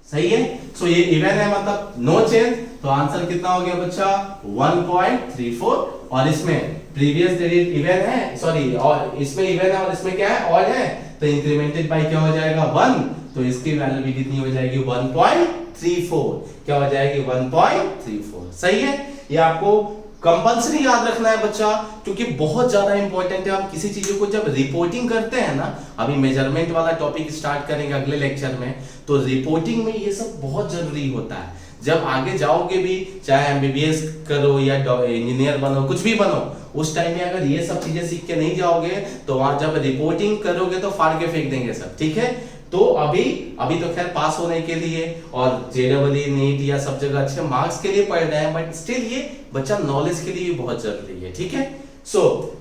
[SPEAKER 1] सही है। सो ये इवन है मतलब नो चेंज, तो आंसर कितना हो गया बच्चा 1.34, और इसमें प्रीवियस डिजिट इवन है, सॉरी और इसमें इवन है और इसमें क्या है ऑड है, तो इंक्रीमेंटेड बाय क्या हो जाएगा 1, तो इसकी वैल्यू भी कितनी हो जाएगी 1.34 1.34, क्या हो जाएगी 1.34। सही है, ये आपको कंपल्सरी याद रखना है बच्चा, क्योंकि बहुत ज्यादा इंपॉर्टेंट है। हम किसी चीजों को जब रिपोर्टिंग करते हैं ना, अभी मेजरमेंट वाला टॉपिक स्टार्ट करेंगे अगले लेक्चर में, तो रिपोर्टिंग में ये सब बहुत जरूरी होता है। जब आगे जाओगे भी, चाहे एमबीबीएस करो या इंजीनियर बनो, कुछ भी बनो, उस टाइम में अगर ये सब चीजें सीख के नहीं जाओगे तो वहां जब रिपोर्टिंग करोगे तो फाड़ के फेंक देंगे सब। ठीक है, तो अभी तो खैर पास होने के लिए और जेईई नीट या सब जगह अच्छे मार्क्स के लिए पढ़ रहे हैं, बट स्टिल ये बच्चा नॉलेज के लिए बहुत जरूरी है। ठीक है, सो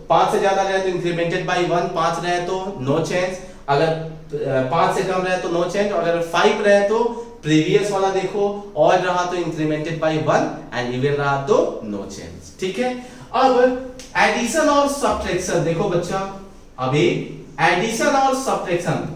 [SPEAKER 1] 5 से ज्यादा रहे तो इंक्रीमेंटेड बाय 1, 5 रहे तो नो चेंज, अगर 5 से कम रहे तो नो चेंज, अगर 5 रहे तो प्रीवियस वाला देखो, और रहा तो इंक्रीमेंटेड बाय 1 एंड इवन रहा तो नो चेंज। ठीक है, अब एडिशन और सब्ट्रैक्शन देखो बच्चा, अभी एडिशन और सब्ट्रैक्शन,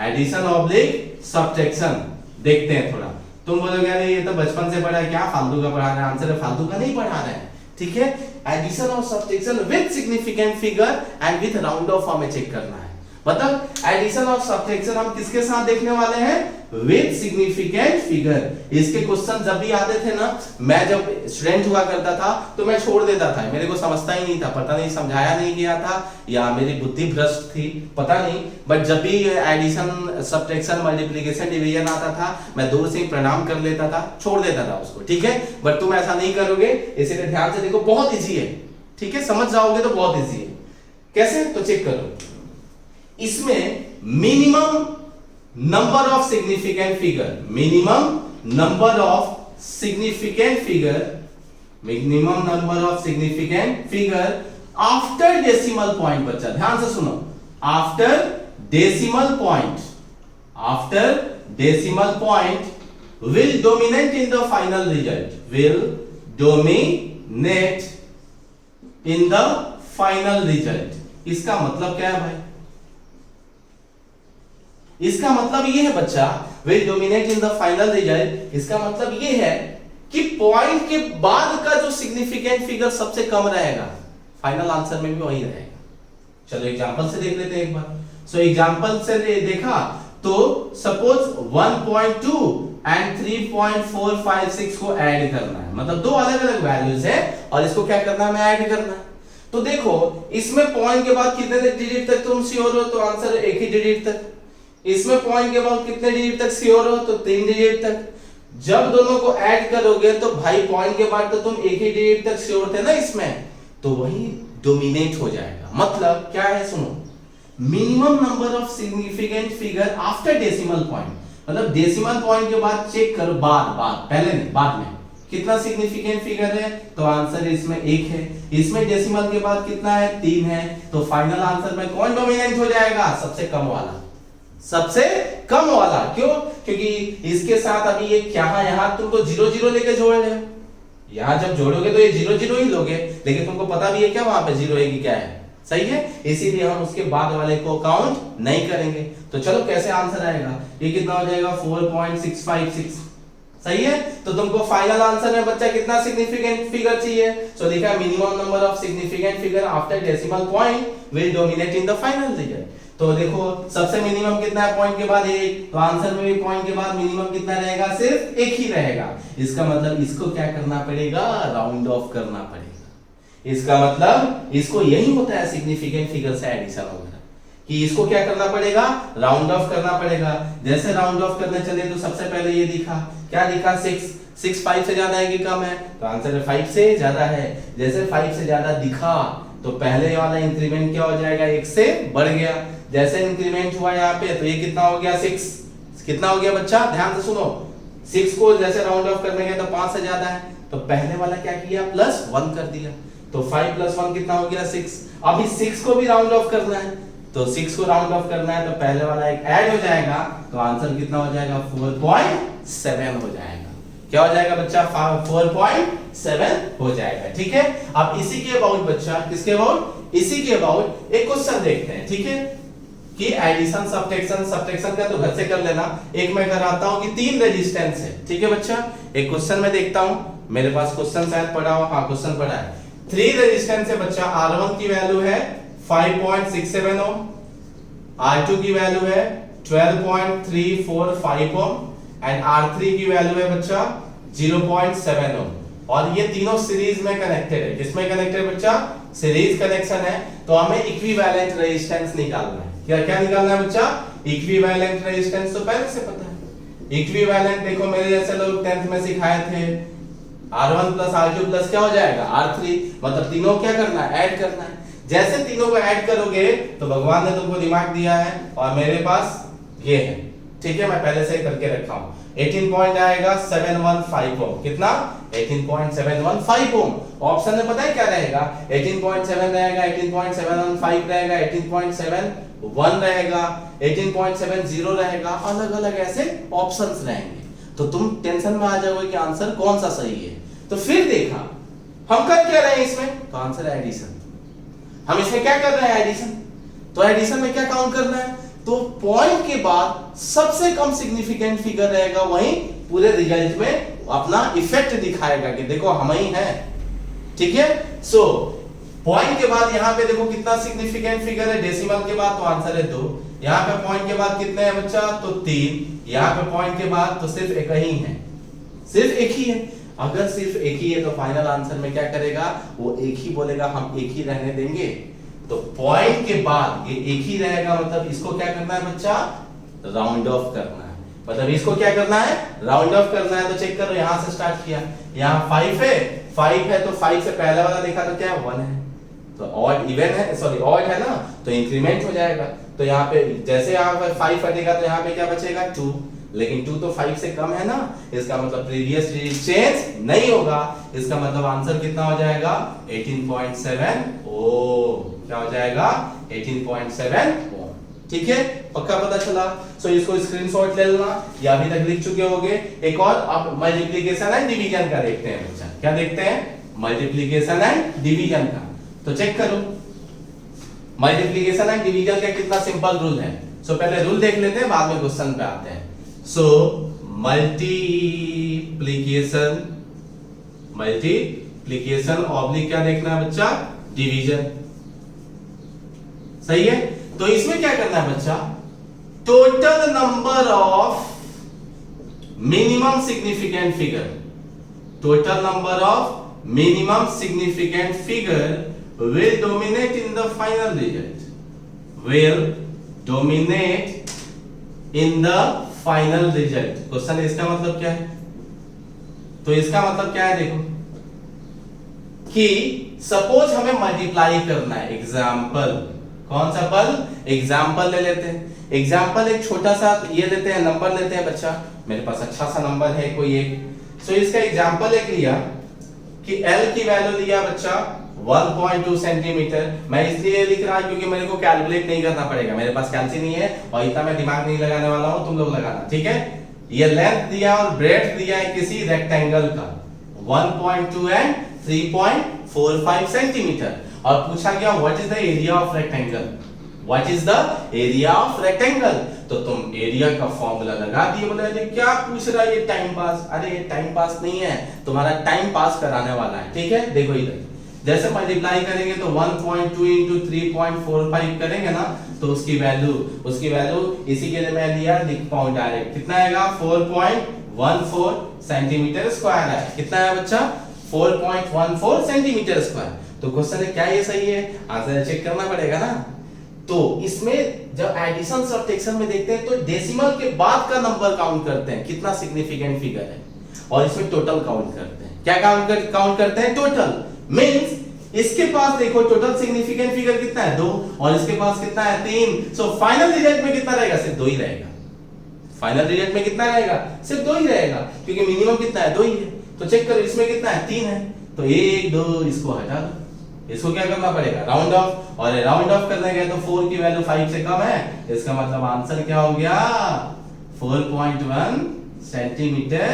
[SPEAKER 1] एडिशन ऑब्लिक सब्ट्रैक्शन देखते हैं थोड़ा। तुम बोलोगे अरे ये तो बचपन से पढ़ा है, क्या फालतू का पढ़ा रहे हैं, आंसर है फालतू का नहीं पढ़ा रहे हैं। ठीक है, एडिशन और subtraction with significant figure and with round of form में चेक करना है। मतलब एडिशन और सब्ट्रैक्शन हम किसके साथ देखने वाले हैं, विद सिग्निफिकेंट फिगर। इसके क्वेश्चन जब भी आते थे ना, मैं जब स्टूडेंट हुआ करता था तो मैं छोड़ देता था, मेरे को समझता ही नहीं था, पता नहीं समझाया नहीं गया था या मेरी बुद्धि भ्रष्ट थी, पता नहीं, बट जब भी एडिशन सब्ट्रैक्शन मल्टीप्लिकेशन डिवीजन आता था, मैं दूर से ही प्रणाम कर लेता था, छोड़ देता था उसको। ठीक है, बट तुम ऐसा नहीं करोगे, इसीलिए ध्यान से देखो, बहुत इजी है। ठीक है, समझ जाओगे तो बहुत इजी है। कैसे, तो चेक करो, इसमें minimum number of significant figure, minimum number of significant figure, minimum number of significant figure after decimal point. बच्चा ध्यान से सुनो, after decimal point, after decimal point will dominate in the final result, will dominate in the final result. इसका मतलब क्या है भाई, इसका मतलब ये है बच्चा, will dominate in the final result, इसका मतलब ये है कि पॉइंट के बाद का जो सिग्निफिकेंट फिगर सबसे कम रहेगा, फाइनल आंसर में भी वही रहेगा। चलो एग्जांपल से देख लेते हैं एक बार। सो एग्जांपल से देखा तो सपोज 1.2 एंड 3.456 को ऐड करना है, मतलब दो अलग अलग वैल्यूज है और इसको क्या करना है, हमें ऐड करना है। तो देखो इसमें पॉइंट के बाद कितने डिजिट तक तुम श्योर हो, तो आंसर है एक ही डिजिट तक। इसमें पॉइंट के बाद कितने डिजिट तक श्योर हो, तो 3 डिजिट तक। जब दोनों को ऐड करोगे तो भाई पॉइंट के बाद तो तुम एक ही डिजिट तक श्योर थे ना इसमें, तो वही डोमिनेट हो जाएगा। मतलब क्या है, सुनो, minimum number of significant figure after decimal point, मतलब डेसिमल पॉइंट के बाद चेक करो, बाद पहले नहीं, बाद में कितना सिग्निफिकेंट फिगर है, तो आंसर इसमें 1 है। इसमें डेसिमल के बाद कितना है, 3 है। तो फाइनल आंसर में कौन डोमिनेट हो जाएगा, सबसे कम वाला, सबसे कम वाला। क्यों, क्योंकि इसके साथ अभी ये क्या है, यहां तुम तो 0 0 लेके जोड़ रहे हो, यहां जब जोड़ोगे तो ये 0 0 ही लोगे, लेकिन तुमको पता भी है क्या वहां पे 0 है कि क्या है, सही है, इसीलिए हम उसके बाद वाले को काउंट नहीं करेंगे। तो चलो कैसे आंसर आएगा, ये कितना हो जाएगा 4.656, सही है। तो तुमको फाइनल आंसर में बच्चा कितना सिग्निफिकेंट फिगर चाहिए, सो लिखा minimum number of significant figure after decimal point will dominate in the final result. तो देखो सबसे मिनिमम कितना है पॉइंट के बाद 1, तो आंसर में भी पॉइंट के बाद मिनिमम कितना रहेगा, सिर्फ 1 ही रहेगा। इसका मतलब इसको क्या करना पड़ेगा, राउंड ऑफ करना पड़ेगा। इसका मतलब इसको यही होता है सिग्निफिकेंट फिगर से एडिशन वगैरह, कि इसको क्या करना पड़ेगा, राउंड ऑफ करना पड़ेगा। जैसे राउंड ऑफ करने चले तो सबसे पहले ये दिखा, क्या दिखा, 6 5 से ज्यादा है कि कम है, तो आंसर है 5 से ज्यादा है। जैसे 5 से ज्यादा दिखा तो पहले वाला इंक्रीमेंट क्या हो जाएगा, 1 से बढ़ गया। जैसे इंक्रीमेंट हुआ यहाँ पे तो ये कितना हो गया, 6, कितना हो गया बच्चा, ध्यान से सुनो, 6 को जैसे राउंड ऑफ करने गए तो 5 से ज्यादा है, तो पहले वाला क्या किया, +1 कर दिया, तो 5 + 1 कितना हो गया, 6। अभी 6 को भी राउंड ऑफ करना है, तो 6 को राउंड ऑफ करना है तो पहले वाला एक ऐड हो जाएगा, तो आंसर कितना हो जाएगा, 4.7 हो जाएगा। क्या हो जाएगा बच्चा, 4.7 हो जाएगा। ठीक है, अब इसी के अबाउट बच्चा, किसके अबाउट, इसी के अबाउट एक क्वेश्चन देखते हैं। ठीक है, कि एडिशन सब्ट्रैक्शन का तो घर से कर लेना, एक मैं कराता हूं कि 3 रेजिस्टेंस है। ठीक है बच्चा, एक क्वेश्चन में देखता हूं, मेरे पास क्वेश्चन शायद पड़ा हो, हाँ क्वेश्चन पड़ा है। 3 रेजिस्टेंस है बच्चा, R1 की वैल्यू है 5.67 ओम, R2 की वैल्यू है 12.345 ओम एंड R3 की वैल्यू है बच्चा 0.7 ओम, और ये तीनों सीरीज में कनेक्टेड है। किसमें कनेक्टेड बच्चा? सीरीज कनेक्शन है, तो हमें इक्विवेलेंट रेजिस्टेंस निकालना है। क्या क्या निकालना है बच्चा? इक्विवेलेंट रेजिस्टेंस तो पहले से पता है। इक्विवेलेंट देखो मेरे जैसे लोग 10th में सिखाए थे, R1 प्लस R2 प्लस क्या हो जाएगा? R3, मतलब तीनों क्या करना है? ऐड करना है। जैसे तीनों को ऐड करोगे तो भगवान ने तुमको दिमाग दिया है और मेरे पास ये है, ठीक है, मैं पहले से ही करके रखा हूं। 18 पॉइंट आएगा 715 ओम। कितना? 18.715 ओम। ऑप्शन में पता है क्या रहेगा? 18.7 रहेगा, 18.715 रहेगा, 18.71 रहेगा, 18.70 रहेगा, अलग अलग ऐसे ऑप्शंस रहेंगे। तो तुम टेंशन में आ जाओगे कि आंसर कौन सा सही है। तो फिर देखा हम कर क्या रहे हैं इसमें, तो आंसर है एडिशन। हम इसमें क्या कर रहे हैं? एडिशन। तो एडिशन में क्या काउंट करना है? तो पॉइंट के बाद सबसे कम सिग्निफिकेंट फिगर रहेगा, वही पूरे रिजल्ट में अपना इफेक्ट दिखाएगा कि देखो हम ही हैं, ठीक है। सो पॉइंट के बाद यहाँ पे देखो कितना सिग्निफिकेंट फिगर है, डेसिमल के बाद तो आंसर है 2। यहाँ पे पॉइंट के बाद कितने हैं बच्चा? तो 3। यहाँ पे पॉइंट के बाद तो सिर्फ एक ही है, सिर्फ एक ही है। अगर सिर्फ एक ही है तो फाइनल आंसर में क्या करेगा? वो एक ही बोलेगा, हम एक ही रहने देंगे। तो पॉइंट के बाद ये एक ही रहेगा, मतलब इसको क्या करना है बच्चा? राउंड ऑफ करना है। मतलब इसको क्या करना है? राउंड ऑफ करना है। तो चेक करो, यहां से स्टार्ट किया, यहाँ 5 है, 5 है तो 5 से पहले वाला देखा तो क्या है? 1 है, तो ऑड इवन है, सॉरी ऑड है ना, तो इंक्रीमेंट हो जाएगा। तो यहाँ पे जैसे यहाँ पे 5 हटेगा तो यहाँ पे क्या बचेगा? 2। लेकिन 2 तो 5 से कम है ना, इसका मतलब प्रीवियस डिजिट चेंज नहीं होगा। इसका मतलब आंसर कितना हो जाएगा? 18.7 ओम। क्या हो जाएगा? 18.7 ओम। ठीक है, पक्का पता चला। सो इसको स्क्रीनशॉट ले लेना, या अभी तक लिख चुके होगे। एक और अब मल्टीप्लिकेशन एंड डिवीजन का देखते हैं बच्चा। क्या देखते हैं? मल्टीप्लिकेशन एंड डिवीजन का। तो चेक करो, मल्टीप्लिकेशन एंड डिवीजन का कितना सिंपल रूल है। सो पहले रूल देख लेते हैं, बाद में क्वेश्चन पे आते हैं। सो मल्टीप्लिकेशन ऑब्लिक क्या देखना है बच्चा? डिवीजन। सही है। तो इसमें क्या करना है बच्चा? Total number of minimum significant figure, total number of minimum significant figure will dominate in the final result, will dominate in the final result। Question इसका मतलब क्या है? तो इसका मतलब क्या है देखो, कि सपोज हमें मल्टीप्लाई करना है। एग्जाम्पल, कौन सा पल? एग्जाम्पल ले लेते हैं। एग्जाम्पल एक छोटा सा ये लेते हैं, नंबर लेते हैं बच्चा। मेरे पास अच्छा सा नंबर है कोई एक, सो इसका एग्जाम्पल एक लिया कि L की वैल्यू लिया बच्चा 1.2 सेंटीमीटर। मैं इसलिए लिख रहा हूं क्योंकि मेरे को कैलकुलेट नहीं करना पड़ेगा, मेरे पास कैलसी नहीं है और इतना मैं दिमाग नहीं लगाने वाला हूं, तुम लोग लगाना, ठीक है। ये लेंथ दिया और ब्रेड्थ दिया है किसी रेक्टेंगल का 1.2 एंड 3.45 सेंटीमीटर, और पूछा गया what is the area of rectangle, what is the area of rectangle. तो तुम एरिया का फॉर्मूला लगा दिए। बोले अरे क्या पूछ रहा है ये टाइम पास? अरे ये टाइम पास नहीं है, तुम्हारा टाइम पास कराने वाला है, ठीक है। देखो इधर जैसे मल्टीप्लाई करेंगे तो 1.2 into 3.45 करेंगे ना, तो उसकी वैल्यू इसी के लिए मैं लिया, लिख पाऊं डायरेक्ट। कितना आएगा? 4.14 सेंटीमीटर स्क्वायर है। कितना है बच्चा? 4.14 सेंटीमीटर स्क्वायर। तो क्वेश्चन है क्या ये सही है? आंसर चेक करना पड़ेगा ना। तो इसमें जब एडिशन सब्ट्रैक्शन में देखते हैं तो डेसिमल के बाद का नंबर काउंट करते हैं, कितना सिग्निफिकेंट फिगर है, और इसमें टोटल काउंट करते हैं। क्या काउंट करते हैं? टोटल। मींस इसके पास देखो टोटल सिग्निफिकेंट फिगर कितना है? 2, और इसके पास कितना है? 3। सो फाइनल रिजल्ट में कितना रहेगा? सिर्फ 2 ही रहेगा। फाइनल रिजल्ट में कितना रहेगा? सिर्फ 2 ही रहेगा, क्योंकि मिनिमम कितना है? 2 ही है। तो चेक करो इसमें कितना है? 3 है। तो 1 2 इसको हटा दो, इसको क्या करना पड़ेगा? राउंड ऑफ, और राउंड ऑफ करने गए तो 4 की वैल्यू 5 से कम है, इसका मतलब आंसर क्या हो गया? 4.1 सेंटीमीटर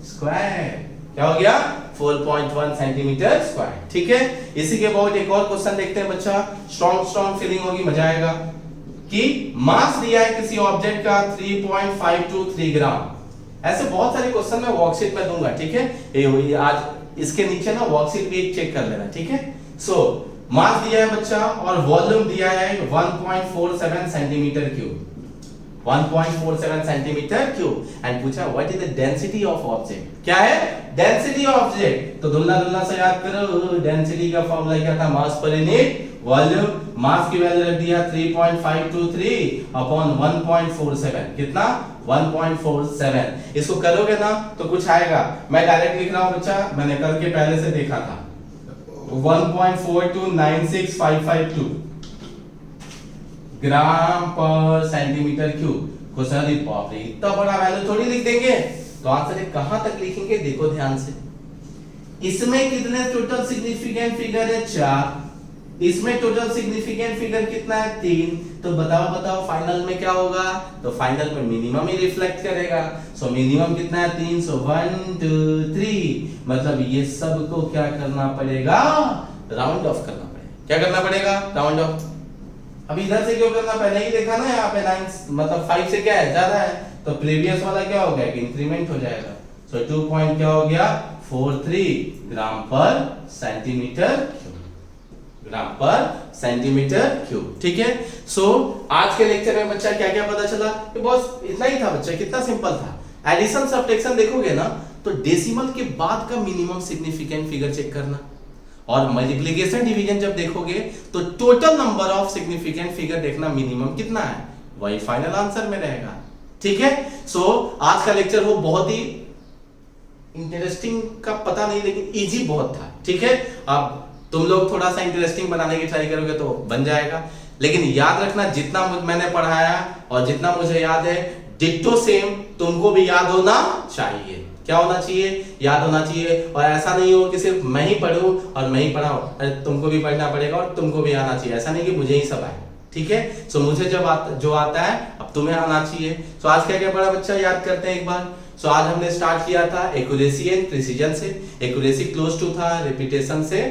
[SPEAKER 1] स्क्वायर। क्या हो गया? 4.1 सेंटीमीटर स्क्वायर। ठीक है। इसी के बाद एक और क्वेश्चन देखते हैं बच्चा, स्ट्रॉन्ग फीलिंग होगी, मजा आएगा। कि मास दिया है किसी ऑब्जेक्ट का 3.523 ग्राम। ऐसे बहुत सारे क्वेश्चन मैं वर्कशीट में दूंगा, ठीक है। ये आज इसके नीचे ना वर्कशीट भी एक चेक कर लेना, ठीक है। सो मास दिया है बच्चा और वॉल्यूम दिया है 1.47 centimetre cube. 1.47 centimetre cube. And पूछा what is the density of object, क्या है डेंसिटी ऑफ ऑब्जेक्ट। तो दुल्ला से याद करो, डेंसिटी का फॉर्मूला क्या था, मास पर यूनिट वॉल्यूम। मास की वैल्यू रख दिया 3.523 अपॉन 1.47, कितना 1.47। इसको करोगे ना तो कुछ आएगा, मैं डायरेक्ट लिख रहा हूं बच्चा, मैंने करके पहले से देखा था, 1.4296552 ग्राम पर सेंटीमीटर क्यूब। खुश अरे बाप रे, इतना बड़ा वैल्यू थोड़ी लिख देंगे। तो आंसर कहां तक लिखेंगे, देखो ध्यान से। इसमें कितने टोटल सिग्निफिकेंट फिगर है, 4। इसमें टोटल सिग्निफिकेंट फिगर कितना है, 3। तो बताओ फाइनल में क्या होगा, तो फाइनल में मिनिमम ही रिफ्लेक्ट करेगा। सो मिनिमम कितना है, 3। सो 1 2 3, मतलब ये सब को क्या करना पड़ेगा, राउंड ऑफ करना पड़ेगा। क्या करना पड़ेगा, राउंड ऑफ। अब इधर से क्यों करना, पहले ही देखा ना यहाँ पे 9 मतलब 5 से क्या है, ज्यादा है, तो प्रीवियस वाला क्या हो गया कि इंक्रीमेंट हो जाएगा। सो 2 पॉइंट क्या हो गया 43 ग्राम पर सेंटीमीटर क्यूब, ग्राम पर सेंटीमीटर क्यूब। ठीक है। सो आज के लेक्चर में बच्चा क्या क्या पता चला, ये बहुत इतना ही था बच्चा, कितना सिंपल था। एडिशन सब्ट्रैक्शन देखोगे ना तो डेसिमल के बाद का मिनिमम सिग्निफिकेंट फिगर चेक करना, और मल्टीप्लिकेशन डिवीजन जब देखोगे तो total number of significant figure देखना, मिनिमम कितना है वही फाइनल आंसर में रहेगा। ठीक है। सो आज का लेक्चर हो बहुत ही इंटरेस्टिंग का पता नहीं, लेकिन इजी बहुत था। ठीक है। अब तुम लोग थोड़ा सा इंटरेस्टिंग बनाने की ट्राई करोगे तो बन जाएगा, लेकिन याद रखना जितना मैंने पढ़ाया और जितना मुझे याद है डिट्टो सेम तुमको भी याद होना चाहिए। क्या होना चाहिए, याद होना चाहिए। और ऐसा नहीं हो कि सिर्फ मैं ही पढ़ूं और मैं ही पढ़ाऊं, अरे तुमको भी पढ़ना पड़ेगा और तुमको भी आना चाहिए। ऐसा नहीं कि मुझे ही सब आए। ठीक है। सो मुझे जो आता है अब तुम्हें आना चाहिए। सो आज क्या क्या पढ़ा बच्चा, याद करते हैं एक बार। सो आज हमने स्टार्ट किया था एक्यूरेसी एंड प्रिसीजन से। एक्यूरेसी क्लोज टू था, रिपीटेशन से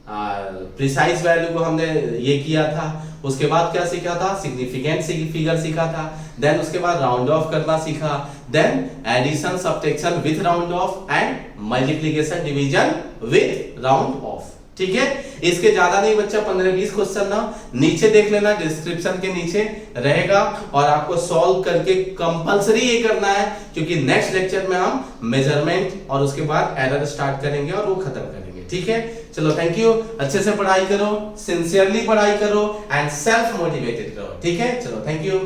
[SPEAKER 1] प्रिसाइज वैल्यू को हमने ये किया था। उसके बाद क्या सीखा था, सिग्निफिकेंट फिगर सीखा था। देन उसके बाद राउंड ऑफ करना सीखा। Then addition subtraction with round off and multiplication division with round off. ठीक है। इसके ज्यादा नहीं बच्चा, 15-20 क्वेश्चन ना नीचे देख लेना, डिस्क्रिप्शन के नीचे रहेगा, और आपको सॉल्व करके कंपलसरी ये करना है, क्योंकि नेक्स्ट लेक्चर में हम मेजरमेंट और उसके बाद एरर स्टार्ट करेंगे और वो खत्म करेंगे। ठीक है। चलो थैंक यू। अच्छे से पढ़ाई करो, सिंसियरली पढ़ाई करो एंड सेल्फ मोटिवेटेड करो। ठीक है। चलो थैंक यू।